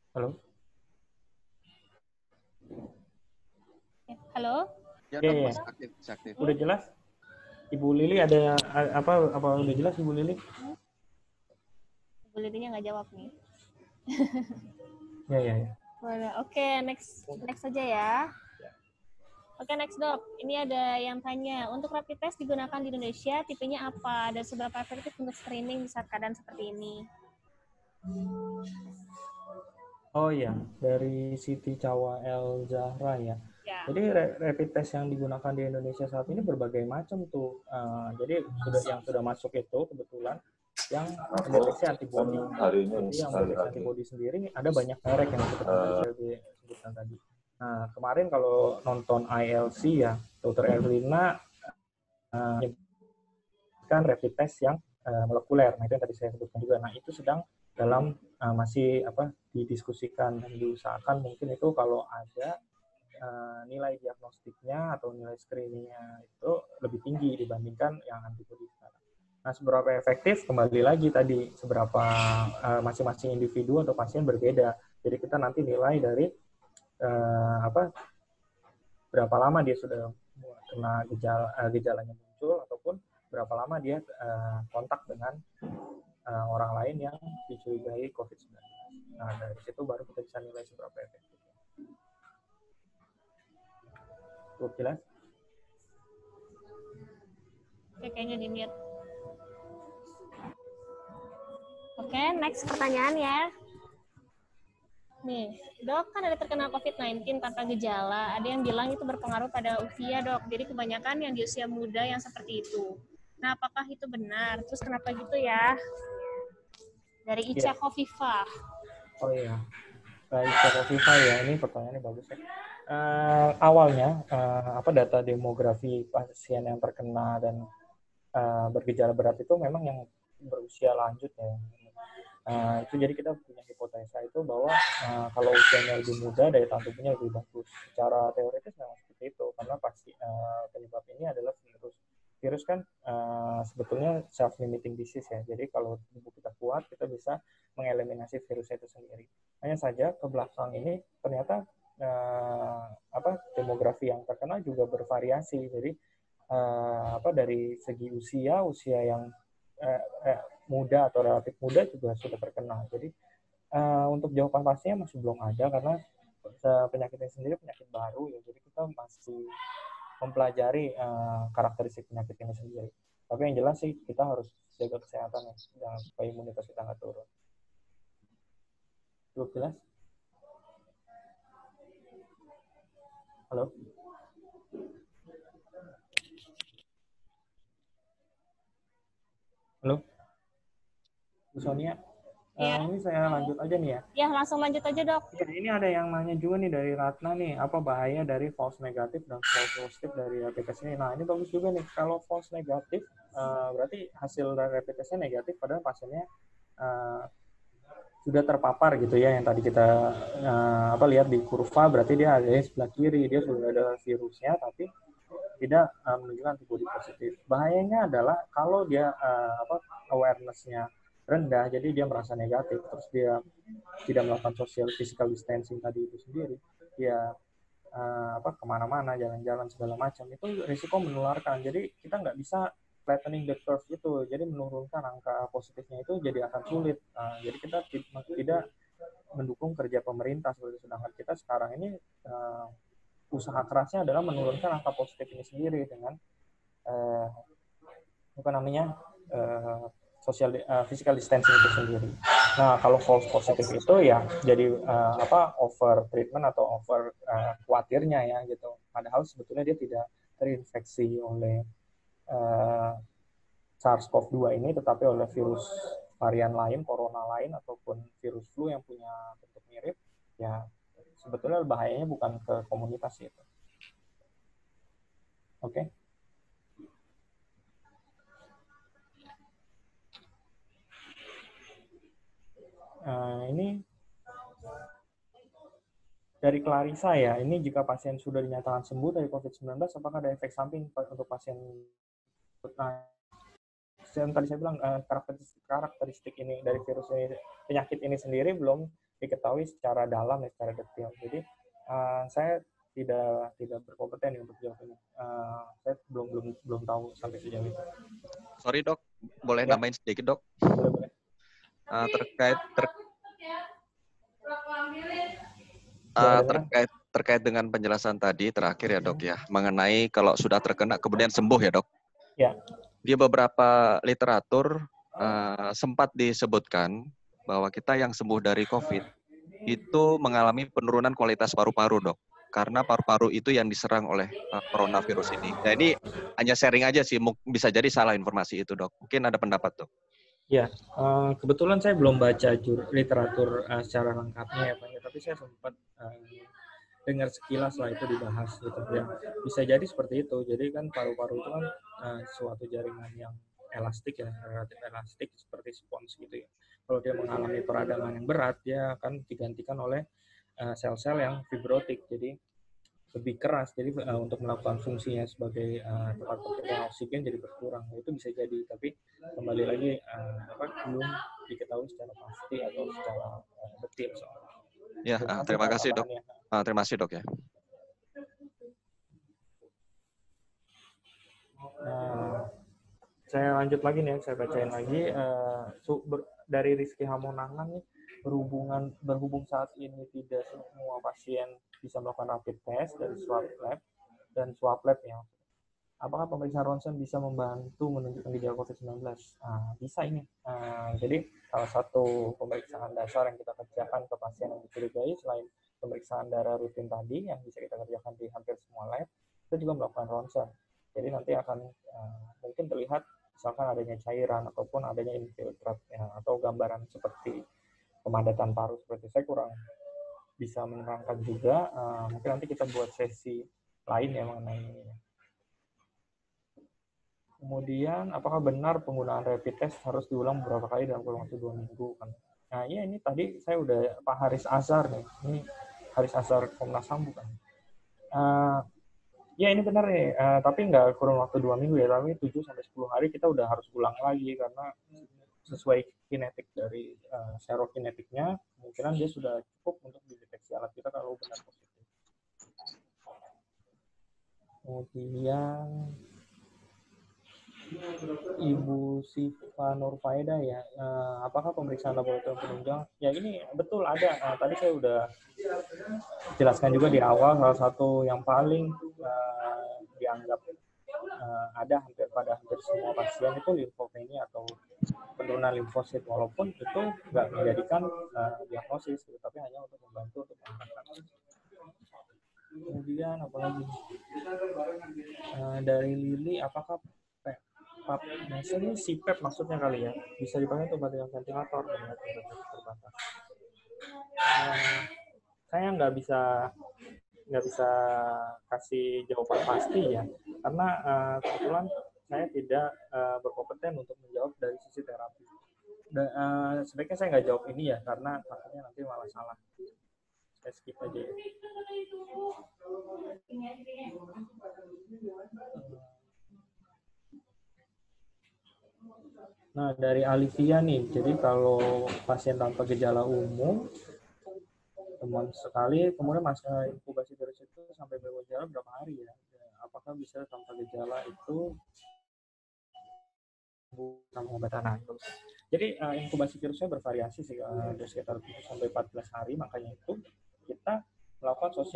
Halo? Halo? Ya, dok, masih aktif. Udah jelas? Ibu Lili ada apa udah jelas Ibu Lili? Ibu Lilinya nggak jawab nih. Ya. Oke, next saja ya. Oke, next dok. Ini ada yang tanya, untuk rapid test digunakan di Indonesia, tipenya apa? Dan seberapa efektif untuk screening di saat keadaan seperti ini? Oh iya, dari Siti Cawa El Zahra ya. Jadi rapid test yang digunakan di Indonesia saat ini berbagai macam tuh. Jadi yang sudah masuk itu kebetulan yang mendeteksi antibodi. Jadi yang mendeteksi antibodi sendiri ada banyak merek yang seperti saya sebutkan tadi. Nah, kemarin kalau nonton ILC ya, Dr. Erlina menyebutkan rapid test yang molekuler. Nah, itu yang tadi saya sebutkan juga. Nah, itu sedang dalam masih didiskusikan dan diusahakan mungkin itu kalau ada nilai diagnostiknya atau nilai screeningnya itu lebih tinggi dibandingkan yang antibodi sekarang. Nah, seberapa efektif kembali lagi tadi seberapa masing-masing individu atau pasien berbeda. Jadi kita nanti nilai dari berapa lama dia sudah kena gejalanya muncul ataupun berapa lama dia kontak dengan orang lain yang dicurigai COVID-19. Nah, dari situ baru kita bisa nilai seberapa efektif. Cukup jelas? Oke, kayaknya di-mute. Oke, next pertanyaan ya. Nih, dok, kan ada terkena COVID-19 tanpa gejala. Ada yang bilang itu berpengaruh pada usia, dok. Jadi kebanyakan yang di usia muda yang seperti itu. Nah, apakah itu benar? Terus kenapa gitu ya? Dari Ica Kofifa. Oh iya, Ica Kofifa ya. Ini pertanyaannya bagus ya. Awalnya, data demografi pasien yang terkena dan bergejala berat itu memang yang berusia lanjut ya. Itu jadi kita punya hipotesa itu bahwa kalau usianya lebih muda daya tahan tubuhnya lebih bagus. Secara teoritis memang seperti itu karena pasti penyebab ini adalah virus. Virus kan sebetulnya self-limiting disease ya. Jadi kalau tubuh kita kuat, kita bisa mengeliminasi virusnya itu sendiri. Hanya saja ke belakang ini ternyata demografi yang terkena juga bervariasi. Jadi dari segi usia yang muda atau relatif muda juga sudah terkena. Jadi untuk jawaban pastinya masih belum ada karena penyakitnya sendiri penyakit baru ya. Jadi kita masih mempelajari karakteristik penyakit ini sendiri. Tapi yang jelas sih kita harus jaga kesehatan ya, jangan supaya imunitas kita nggak turun. Cukup jelas? Halo? Halo? Bu Sonia? Ini saya lanjut aja nih ya. Ya, langsung lanjut aja, Dok. Ya, ini ada yang nanya juga nih dari Ratna nih, apa bahaya dari false negatif dan false positif dari rapid test ini. Nah, ini bagus juga nih. Kalau false negatif, berarti hasil dari rapid testnya negatif, padahal pasiennya sudah terpapar gitu ya, yang tadi kita lihat di kurva, berarti dia ada di sebelah kiri, dia sudah ada virusnya, tapi tidak menunjukkan antibodi positif. Bahayanya adalah kalau dia awareness-nya rendah, jadi dia merasa negatif, terus dia tidak melakukan social physical distancing tadi itu sendiri, dia kemana-mana, jalan-jalan segala macam, itu risiko menularkan. Jadi kita nggak bisa flattening the curve itu, jadi menurunkan angka positifnya itu jadi akan sulit. Jadi kita tidak mendukung kerja pemerintah seperti, sedangkan kita sekarang ini usaha kerasnya adalah menurunkan angka positif ini sendiri dengan physical distancing itu sendiri. Nah, kalau false positif itu ya jadi over treatment atau over khawatirnya ya gitu. Padahal sebetulnya dia tidak terinfeksi oleh SARS-CoV-2 ini, tetapi oleh virus varian lain, corona lain, ataupun virus flu yang punya bentuk mirip, ya sebetulnya bahayanya bukan ke komunitas itu. Oke. Ini dari Clarissa ya, ini jika pasien sudah dinyatakan sembuh dari COVID-19, apakah ada efek samping untuk pasien? Nah, yang tadi saya bilang karakteristik ini dari virus ini, penyakit ini sendiri belum diketahui secara dalam ya, secara detail. Jadi saya tidak berkompeten untuk jawab ini. Saya belum tahu sampai sejauh itu. Sorry dok, boleh nambahin sedikit dok? Boleh. Terkait dengan penjelasan tadi terakhir ya dok ya, mengenai kalau sudah terkena kemudian sembuh ya dok. Ya. Di beberapa literatur sempat disebutkan bahwa kita yang sembuh dari COVID itu mengalami penurunan kualitas paru-paru dok. Karena paru-paru itu yang diserang oleh coronavirus ini. Nah ini hanya sharing aja sih, bisa jadi salah informasi itu dok. Mungkin ada pendapat dok. Ya, kebetulan saya belum baca literatur secara lengkapnya ya Pak, tapi saya sempat dengar sekilas lah itu dibahas gitu ya. Bisa jadi seperti itu. Jadi kan paru-paru itu kan suatu jaringan yang elastik ya, relatif elastik seperti spons gitu ya. Kalau dia mengalami peradangan yang berat, dia akan digantikan oleh sel-sel yang fibrotik. Jadi lebih keras, jadi untuk melakukan fungsinya sebagai tempat pengumpulan oksigen jadi berkurang. Itu bisa jadi, tapi kembali lagi belum diketahui secara pasti atau secara detail soalnya. Ya, terima kasih dok. Terima kasih dok ya. Saya lanjut lagi nih, saya bacain lagi dari Rizky Hamonangan nih, berhubung saat ini tidak semua pasien bisa melakukan rapid test dari swab lab ya. Apakah pemeriksaan ronsen bisa membantu menunjukkan gejala COVID-19? Bisa ini. Jadi salah satu pemeriksaan dasar yang kita kerjakan ke pasien yang dicurigai selain pemeriksaan darah rutin tadi yang bisa kita kerjakan di hampir semua lab, kita juga melakukan ronsen. Jadi nanti akan mungkin terlihat misalkan adanya cairan ataupun adanya infiltrat ya, atau gambaran seperti pemadatan paru seperti saya kurang bisa menerangkan juga. Mungkin nanti kita buat sesi lain ya mengenai ini. Kemudian, apakah benar penggunaan rapid test harus diulang beberapa kali dalam kurun waktu 2 minggu? Nah, iya ini tadi saya udah Pak Haris Azhar nih. Ini Haris Azhar Komnas HAM bukan? Ya ini benar nih, tapi nggak kurun waktu 2 minggu ya, tapi 7-10 hari kita udah harus ulang lagi karena sesuai kinetik dari serokinetiknya, kemungkinan dia sudah cukup untuk dideteksi alat kita kalau benar positif. Kemudian Ibu Siva Nurfaida ya, apakah pemeriksaan laboratorium penunjang? Ya ini betul ada. Tadi saya udah jelaskan juga di awal, salah satu yang paling dianggap ada pada hampir semua pasien itu limfopenia atau penurunan limfosit, walaupun itu nggak menjadikan diagnosis, tapi hanya untuk membantu untuk mengarahkan. Kemudian apalagi dari Lili, apakah ini CPAP maksudnya kali ya, bisa dipakai untuk bantuan ventilator dengan terbatas. Saya nggak bisa kasih jawaban pasti ya, karena kebetulan saya tidak berkompeten untuk menjawab dari sisi terapi. Sebaiknya saya nggak jawab ini ya, karena takutnya nanti malah salah. Saya skip aja ya. Nah, dari Alivia nih, jadi kalau pasien tanpa gejala umum, teman sekali, kemudian masa inkubasi virus itu sampai bergejala berapa hari ya? Apakah bisa tanpa gejala itu sama pengobatan? Nah, jadi inkubasi virusnya bervariasi sih, ada sekitar 7-14 hari, makanya itu kita melakukan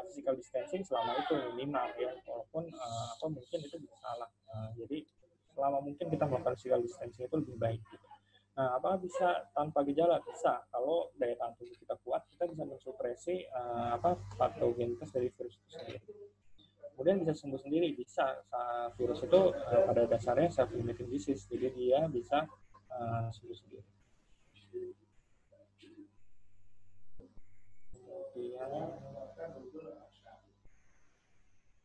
physical distancing selama itu minimal ya, walaupun mungkin itu bisa salah. Jadi selama mungkin kita melakukan physical distancing itu lebih baik. Gitu. Nah, apakah bisa tanpa gejala? Bisa. Kalau daya tahan tubuh kita kuat, kita bisa mensupresi patogenitas dari virus itu sendiri. Kemudian bisa sembuh sendiri, bisa. Virus itu pada dasarnya self-limiting disease, jadi dia bisa sembuh sendiri.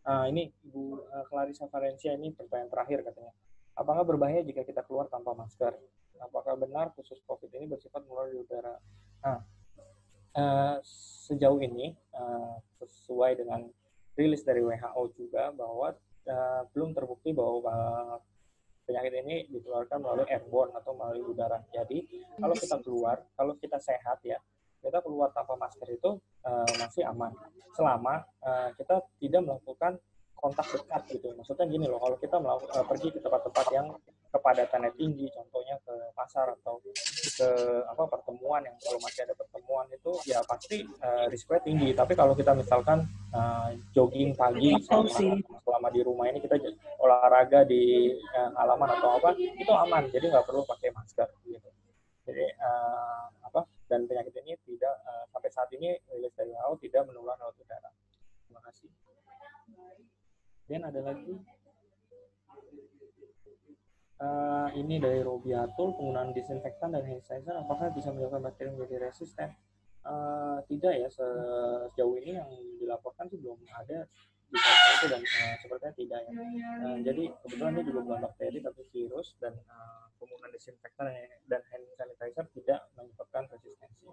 Ini Ibu Clarissa Valencia, ini pertanyaan terakhir katanya. Apakah berbahaya jika kita keluar tanpa masker? Apakah benar khusus COVID ini bersifat menular di udara? Sejauh ini sesuai dengan rilis dari WHO juga bahwa belum terbukti bahwa penyakit ini ditularkan melalui airborne atau melalui udara. Jadi kalau kita keluar, kalau kita sehat ya, kita keluar tanpa masker itu masih aman selama kita tidak melakukan kontak dekat gitu. Maksudnya gini loh, kalau kita pergi ke tempat-tempat yang kepadatannya tinggi, contohnya ke pasar atau ke pertemuan yang kalau masih ada pertemuan itu ya pasti risikonya tinggi. Tapi kalau kita misalkan jogging pagi selama di rumah ini, kita olahraga di halaman atau apa, itu aman, jadi nggak perlu pakai masker gitu. Jadi dan penyakit ini tidak sampai saat ini rilis dari WHO tidak menular lewat udara. Terima kasih. Dan ada lagi ini dari Robiatul, penggunaan disinfektan dan hand sanitizer apakah bisa menyebabkan bakteri menjadi resisten? Tidak ya, sejauh ini yang dilaporkan sih belum ada itu, dan sepertinya tidak ya. Jadi kebetulan ini juga bukan bakteri tapi virus, dan penggunaan disinfektan dan hand sanitizer tidak menyebabkan resistensi.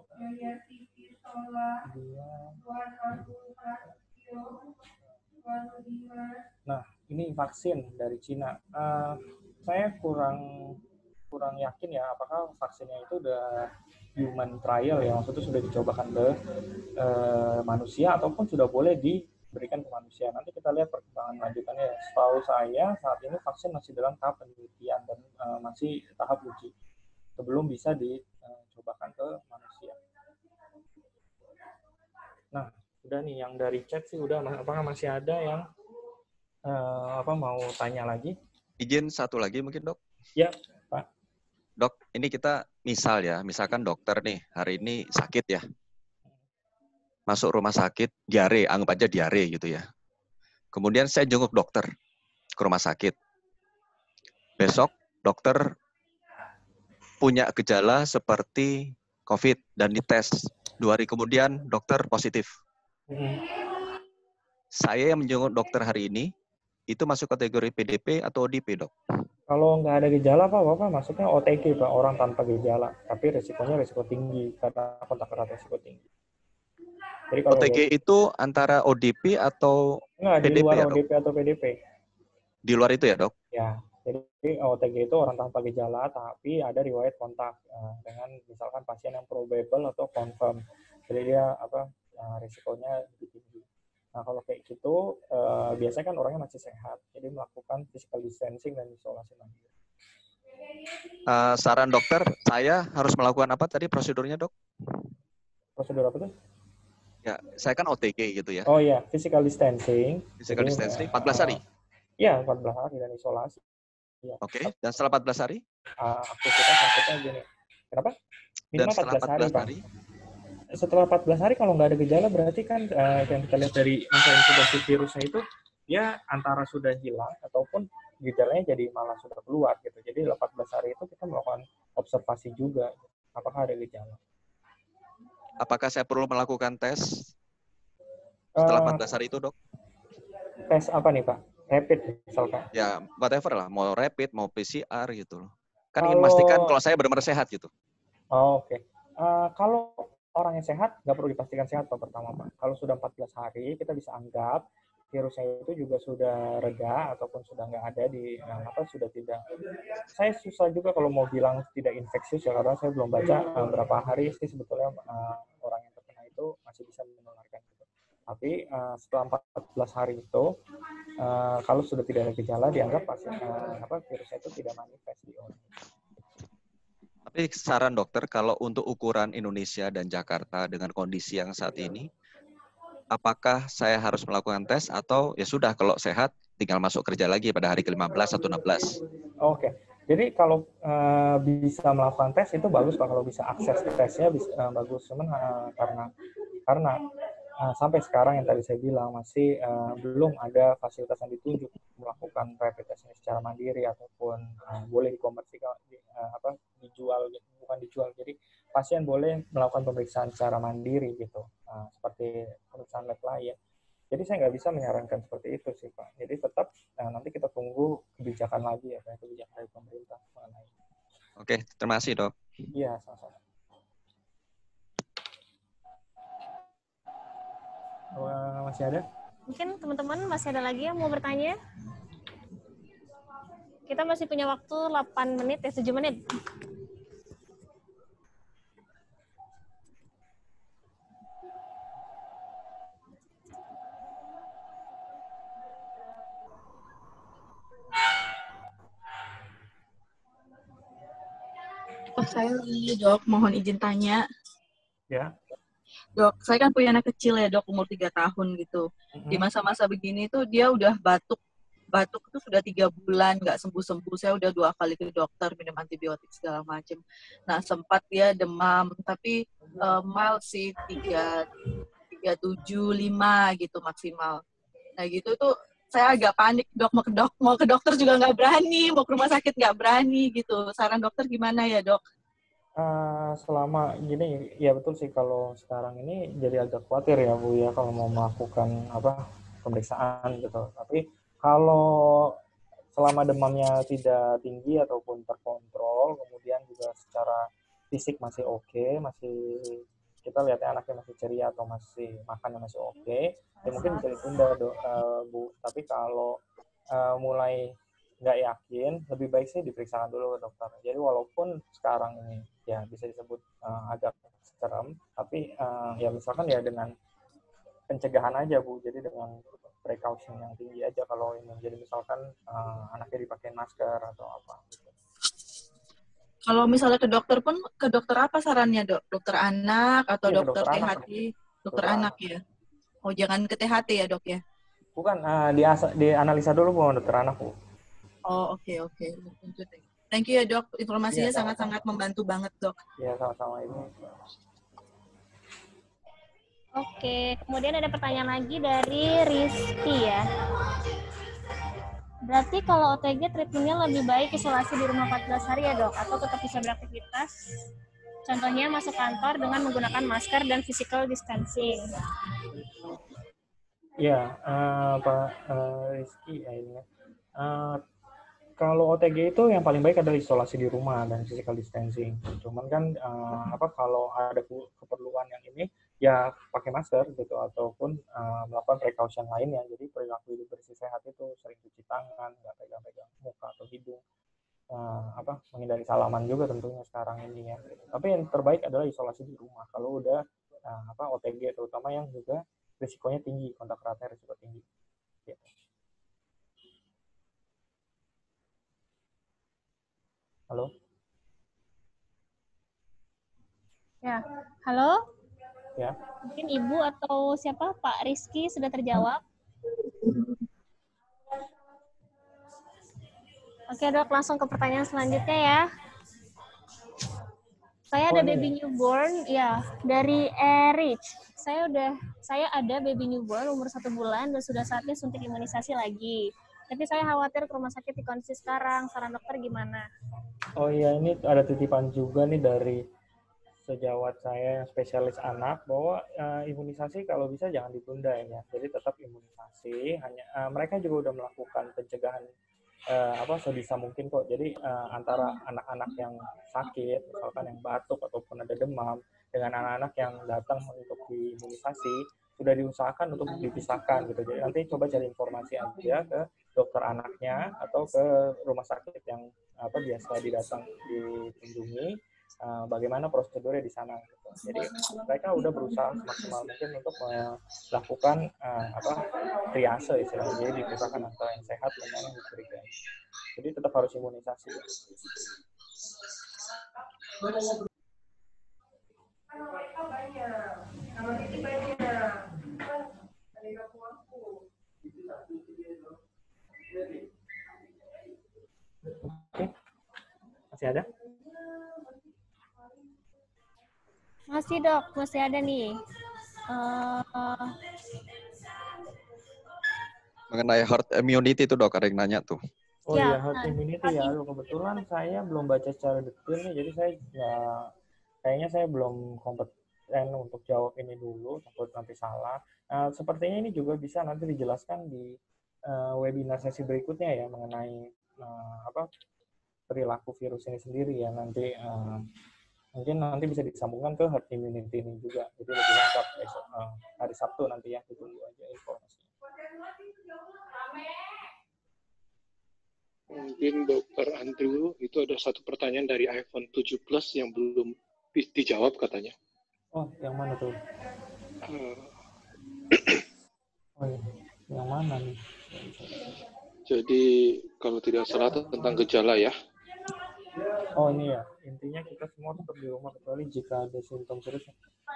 Nah, ini vaksin dari Cina. Saya kurang yakin ya apakah vaksinnya itu udah human trial ya, maksudnya sudah dicobakan ke manusia ataupun sudah boleh diberikan ke manusia. Nanti kita lihat perkembangan lanjutannya. Setahu saya saat ini vaksin masih dalam tahap penelitian dan masih tahap uji sebelum bisa dicobakan ke manusia. Nah, udah nih yang dari chat sih udah. Apakah masih ada yang mau tanya lagi? Izin satu lagi mungkin, Dok. Ya, Pak. Dok, ini kita misalkan dokter nih hari ini sakit ya. Masuk rumah sakit, diare, anggap aja diare gitu ya. Kemudian saya jenguk dokter ke rumah sakit. Besok dokter punya gejala seperti COVID dan dites. 2 hari kemudian dokter positif. Saya yang menjenguk dokter hari ini, itu masuk kategori PDP atau ODP, Dok? Kalau nggak ada gejala, Bapak masuknya OTG, Pak, orang tanpa gejala. Tapi risikonya risiko tinggi, karena kontak erat risiko tinggi. Jadi kalau OTG itu antara ODP atau nggak, di PDP luar ya, Dok? ODP atau PDP. Di luar itu ya, Dok? Ya, jadi OTG itu orang tanpa gejala, tapi ada riwayat kontak dengan misalkan pasien yang probable atau confirm. Jadi dia risikonya lebih tinggi. Nah, kalau kayak gitu, biasanya kan orangnya masih sehat, jadi melakukan physical distancing dan isolasi mandiri. Saran dokter, saya harus melakukan apa tadi prosedurnya, Dok? Prosedur apa tuh? Ya, saya kan OTG gitu ya. Oh iya, physical distancing. Physical distancing 14 hari? Iya, 14 hari dan isolasi. Ya. Oke, dan setelah 14 hari? Aktivitas maksudnya gini. Kenapa? Minimal dan 14 hari, Pak. Setelah 14 hari kalau nggak ada gejala berarti kan yang kita lihat dari masa inkubasi virusnya itu dia antara sudah hilang ataupun gejalanya jadi malah sudah keluar gitu. Jadi 14 hari itu kita melakukan observasi juga apakah ada gejala. Apakah saya perlu melakukan tes setelah 14 hari itu, Dok? Tes apa nih, Pak? Rapid misalkan? Ya, whatever lah, mau rapid, mau PCR gitu loh. Kan ingin memastikan kalau saya benar-benar sehat gitu. Oh, oke. Kalau orang yang sehat, nggak perlu dipastikan sehat Pak pertama, Pak. Kalau sudah 14 hari, kita bisa anggap virusnya itu juga sudah reda ataupun sudah nggak ada di sudah tidak. Saya susah juga kalau mau bilang tidak infeksius ya, karena saya belum baca berapa hari sih sebetulnya orang yang terkena itu masih bisa menularkan. Tapi setelah 14 hari itu, kalau sudah tidak ada gejala, dianggap virusnya itu tidak manifest di orang. Tapi saran dokter, kalau untuk ukuran Indonesia dan Jakarta dengan kondisi yang saat ini, apakah saya harus melakukan tes atau ya sudah kalau sehat tinggal masuk kerja lagi pada hari ke-15 atau 16? Oke. Jadi kalau bisa melakukan tes itu bagus Pak, kalau bisa akses tesnya bagus. Cuman karena sampai sekarang yang tadi saya bilang masih belum ada fasilitas yang ditunjuk melakukan rapid test secara mandiri ataupun boleh dikomersikan dijual, bukan dijual. Jadi pasien boleh melakukan pemeriksaan secara mandiri gitu, seperti pemeriksaan lab lain. Jadi saya nggak bisa menyarankan seperti itu sih Pak. Jadi tetap nanti kita tunggu kebijakan lagi ya, kebijakan dari pemerintah mengenai. Oke, terima kasih Dok. Iya, sama-sama. Masih ada? Mungkin teman-teman masih ada lagi yang mau bertanya? Kita masih punya waktu 8 menit ya, 7 menit. Saya lagi, Dok, mohon izin tanya. Ya. Dok, saya kan punya anak kecil ya, Dok, umur 3 tahun gitu. Di masa-masa begini tuh dia udah batuk itu sudah 3 bulan nggak sembuh-sembuh. Saya udah 2 kali ke dokter, minum antibiotik segala macam. Nah, sempat dia demam, tapi mild sih, 375 gitu maksimal. Nah, gitu tuh saya agak panik, Dok, mau ke dokter juga nggak berani, mau ke rumah sakit nggak berani gitu. Saran dokter gimana ya, Dok? Selama gini, ya betul sih, kalau sekarang ini jadi agak khawatir ya Bu ya kalau mau melakukan pemeriksaan gitu. Tapi kalau selama demamnya tidak tinggi ataupun terkontrol, kemudian juga secara fisik masih oke, masih kita lihatnya anaknya masih ceria atau masih makannya masih oke, ya mungkin bisa ditunda Bu. Tapi kalau mulai nggak yakin, lebih baik sih diperiksakan dulu ke dokter. Jadi walaupun sekarang ini ya bisa disebut agak serem, tapi ya misalkan ya dengan pencegahan aja Bu, jadi dengan precaution yang tinggi aja kalau ini. Jadi misalkan anaknya dipakai masker atau apa gitu. Kalau misalnya ke dokter pun, ke dokter apa sarannya, Dok? Dokter anak atau Iya, dokter THT? anak. Dokter anak ya? Oh, jangan ke THT ya, Dok ya? Bukan, dianalisa dulu Bu, dokter anak Bu. Oh, oke. Thank you ya, Dok. Informasinya sangat-sangat membantu banget, Dok. Iya, sama-sama Ibu. Oke, kemudian ada pertanyaan lagi dari Rizky ya. Berarti kalau OTG treatmentnya lebih baik isolasi di rumah 14 hari ya, Dok? Atau tetap bisa beraktivitas? Contohnya masuk kantor dengan menggunakan masker dan physical distancing. Ya, Pak Rizky, ya ini. Kalau OTG itu yang paling baik adalah isolasi di rumah dan physical distancing. Cuman kan kalau ada keperluan yang ini ya pakai masker gitu ataupun melakukan precaution lainnya. Jadi perilaku hidup bersih sehat itu sering cuci tangan, nggak pegang-pegang muka atau hidung, menghindari salaman juga tentunya sekarang ini ya. Tapi yang terbaik adalah isolasi di rumah. Kalau udah OTG terutama yang juga risikonya tinggi, kontak eratnya risiko tinggi. Gitu. Halo? Ya, halo? Ya. Mungkin Ibu atau siapa? Pak Rizky sudah terjawab. Oke dok, langsung ke pertanyaan selanjutnya ya. Saya ada baby newborn, ya dari Erich. Saya ada baby newborn umur 1 bulan dan sudah saatnya suntik imunisasi lagi. Tapi saya khawatir ke rumah sakit di kondisi sekarang. Saran dokter gimana? Oh iya, ini ada titipan juga nih dari sejawat saya yang spesialis anak bahwa imunisasi kalau bisa jangan ditunda ya. Jadi tetap imunisasi. Hanya mereka juga udah melakukan pencegahan sebisa mungkin kok. Jadi antara anak-anak yang sakit, misalkan yang batuk ataupun ada demam, dengan anak-anak yang datang untuk diimunisasi sudah diusahakan untuk dipisahkan gitu. Jadi nanti coba cari informasi aja ke dokter anaknya atau ke rumah sakit yang biasa dikunjungi, bagaimana prosedurnya di sana. Gitu. Jadi mereka udah berusaha semaksimal mungkin untuk melakukan triase istilahnya, jadi dipisahkan antara yang sehat dengan yang curiga. Jadi tetap harus imunisasi. Oke, masih ada? Masih dok, masih ada nih. Mengenai herd immunity itu dok, ada yang nanya tuh. Oh iya, herd immunity ya. Kebetulan saya belum baca secara detail nih, jadi kayaknya saya belum kompeten untuk jawab ini dulu, takut nanti salah. Sepertinya ini juga bisa nanti dijelaskan di webinar sesi berikutnya ya mengenai perilaku virus ini sendiri ya. Nanti mungkin nanti bisa disambungkan ke herd immunity ini juga. Jadi lebih lengkap besok hari Sabtu nanti ya, ditunggu aja informasinya. Mungkin Dr. Andrew, itu ada satu pertanyaan dari iPhone 7 Plus yang belum dijawab katanya. Oh, yang mana tuh? Oh, yang mana nih? Jadi kalau tidak salah tentang gejala ya. Oh ini ya, intinya kita semua tetap di rumah kecuali jika ada simptom serius.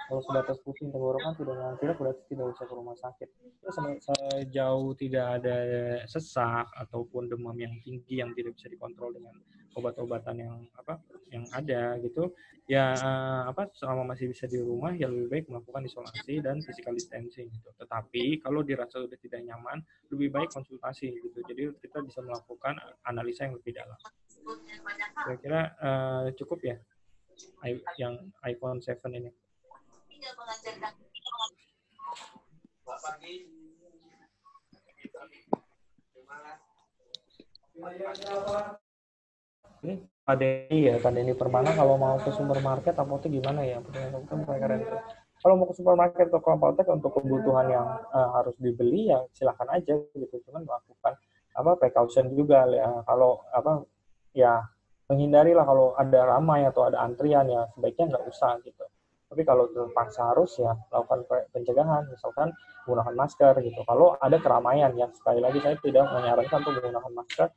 Kalau sebatas pusing tenggorokan tidak ngantuk, berarti tidak usah ke rumah sakit. Terus sejauh tidak ada sesak ataupun demam yang tinggi yang tidak bisa dikontrol dengan obat-obatan yang ada gitu, ya selama masih bisa di rumah ya lebih baik melakukan isolasi dan physical distancing gitu. Tetapi kalau dirasa sudah tidak nyaman, lebih baik konsultasi gitu. Jadi kita bisa melakukan analisa yang lebih dalam. Kira-kira cukup ya yang iPhone 7 ini. Ini Pak Denny Permana, kalau mau ke supermarket apotek gimana ya? Kalau mau ke supermarket atau ke apotek untuk kebutuhan yang harus dibeli ya silakan aja gitu. Cuman melakukan precaution juga ya. Kalau ya menghindarilah kalau ada ramai atau ada antrian ya sebaiknya nggak usah gitu. Tapi kalau terpaksa harus ya lakukan pencegahan, misalkan menggunakan masker gitu. Kalau ada keramaian ya sekali lagi saya tidak menyarankan untuk menggunakan masker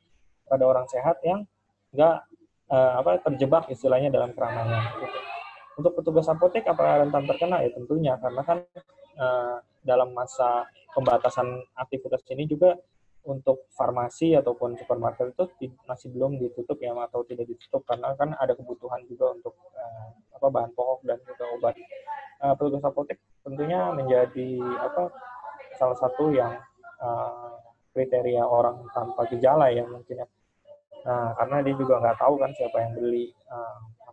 pada orang sehat yang nggak terjebak istilahnya dalam keramaian. Gitu. Untuk petugas apotek apakah rentan terkena ya tentunya karena kan dalam masa pembatasan aktivitas ini juga untuk farmasi ataupun supermarket itu masih belum ditutup ya atau tidak ditutup karena kan ada kebutuhan juga untuk bahan pokok dan juga obat. Petugas apotek tentunya menjadi salah satu yang kriteria orang tanpa gejala ya mungkin ya. Nah, karena dia juga nggak tahu kan siapa yang beli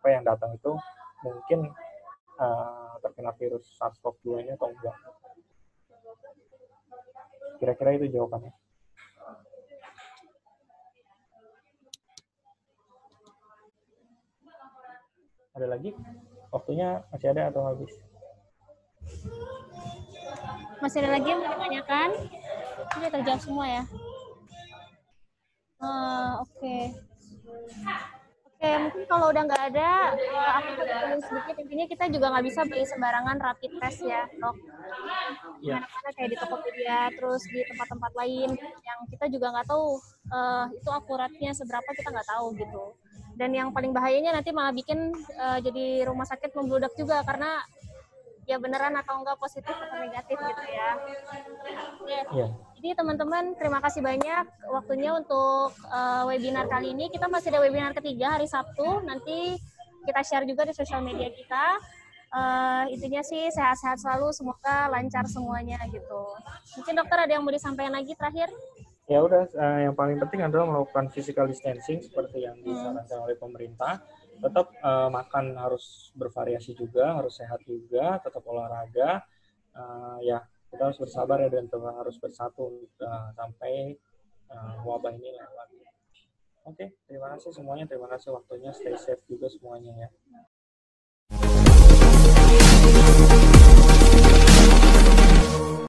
yang datang itu mungkin terkena virus SARS-CoV-2 ini atau enggak. Kira-kira itu jawabannya. Ada lagi? Waktunya masih ada atau habis? Masih ada lagi yang mau ditanyakan? Sudah terjawab semua ya? Oke. Oke, mungkin kalau udah nggak ada, aku tulis sedikit. Intinya kita juga nggak bisa beli sembarangan rapid test ya, dok. Mana-mana kayak di Tokopedia, terus di tempat-tempat lain yang kita juga nggak tahu itu akuratnya seberapa, kita nggak tahu gitu. Dan yang paling bahayanya nanti malah bikin jadi rumah sakit membludak juga karena ya beneran atau enggak positif atau negatif gitu ya. Oke. Jadi teman-teman terima kasih banyak waktunya untuk webinar kali ini. Kita masih ada webinar ketiga hari Sabtu. Nanti kita share juga di sosial media kita. Intinya sih sehat-sehat selalu, semoga lancar semuanya gitu. Mungkin dokter ada yang mau disampaikan lagi terakhir? Ya udah, yang paling penting adalah melakukan physical distancing seperti yang disarankan oleh pemerintah. Tetap makan harus bervariasi juga, harus sehat juga, tetap olahraga. Ya kita harus bersabar ya dan harus bersatu sampai wabah ini lewat. Oke, terima kasih semuanya, terima kasih waktunya, stay safe juga semuanya ya.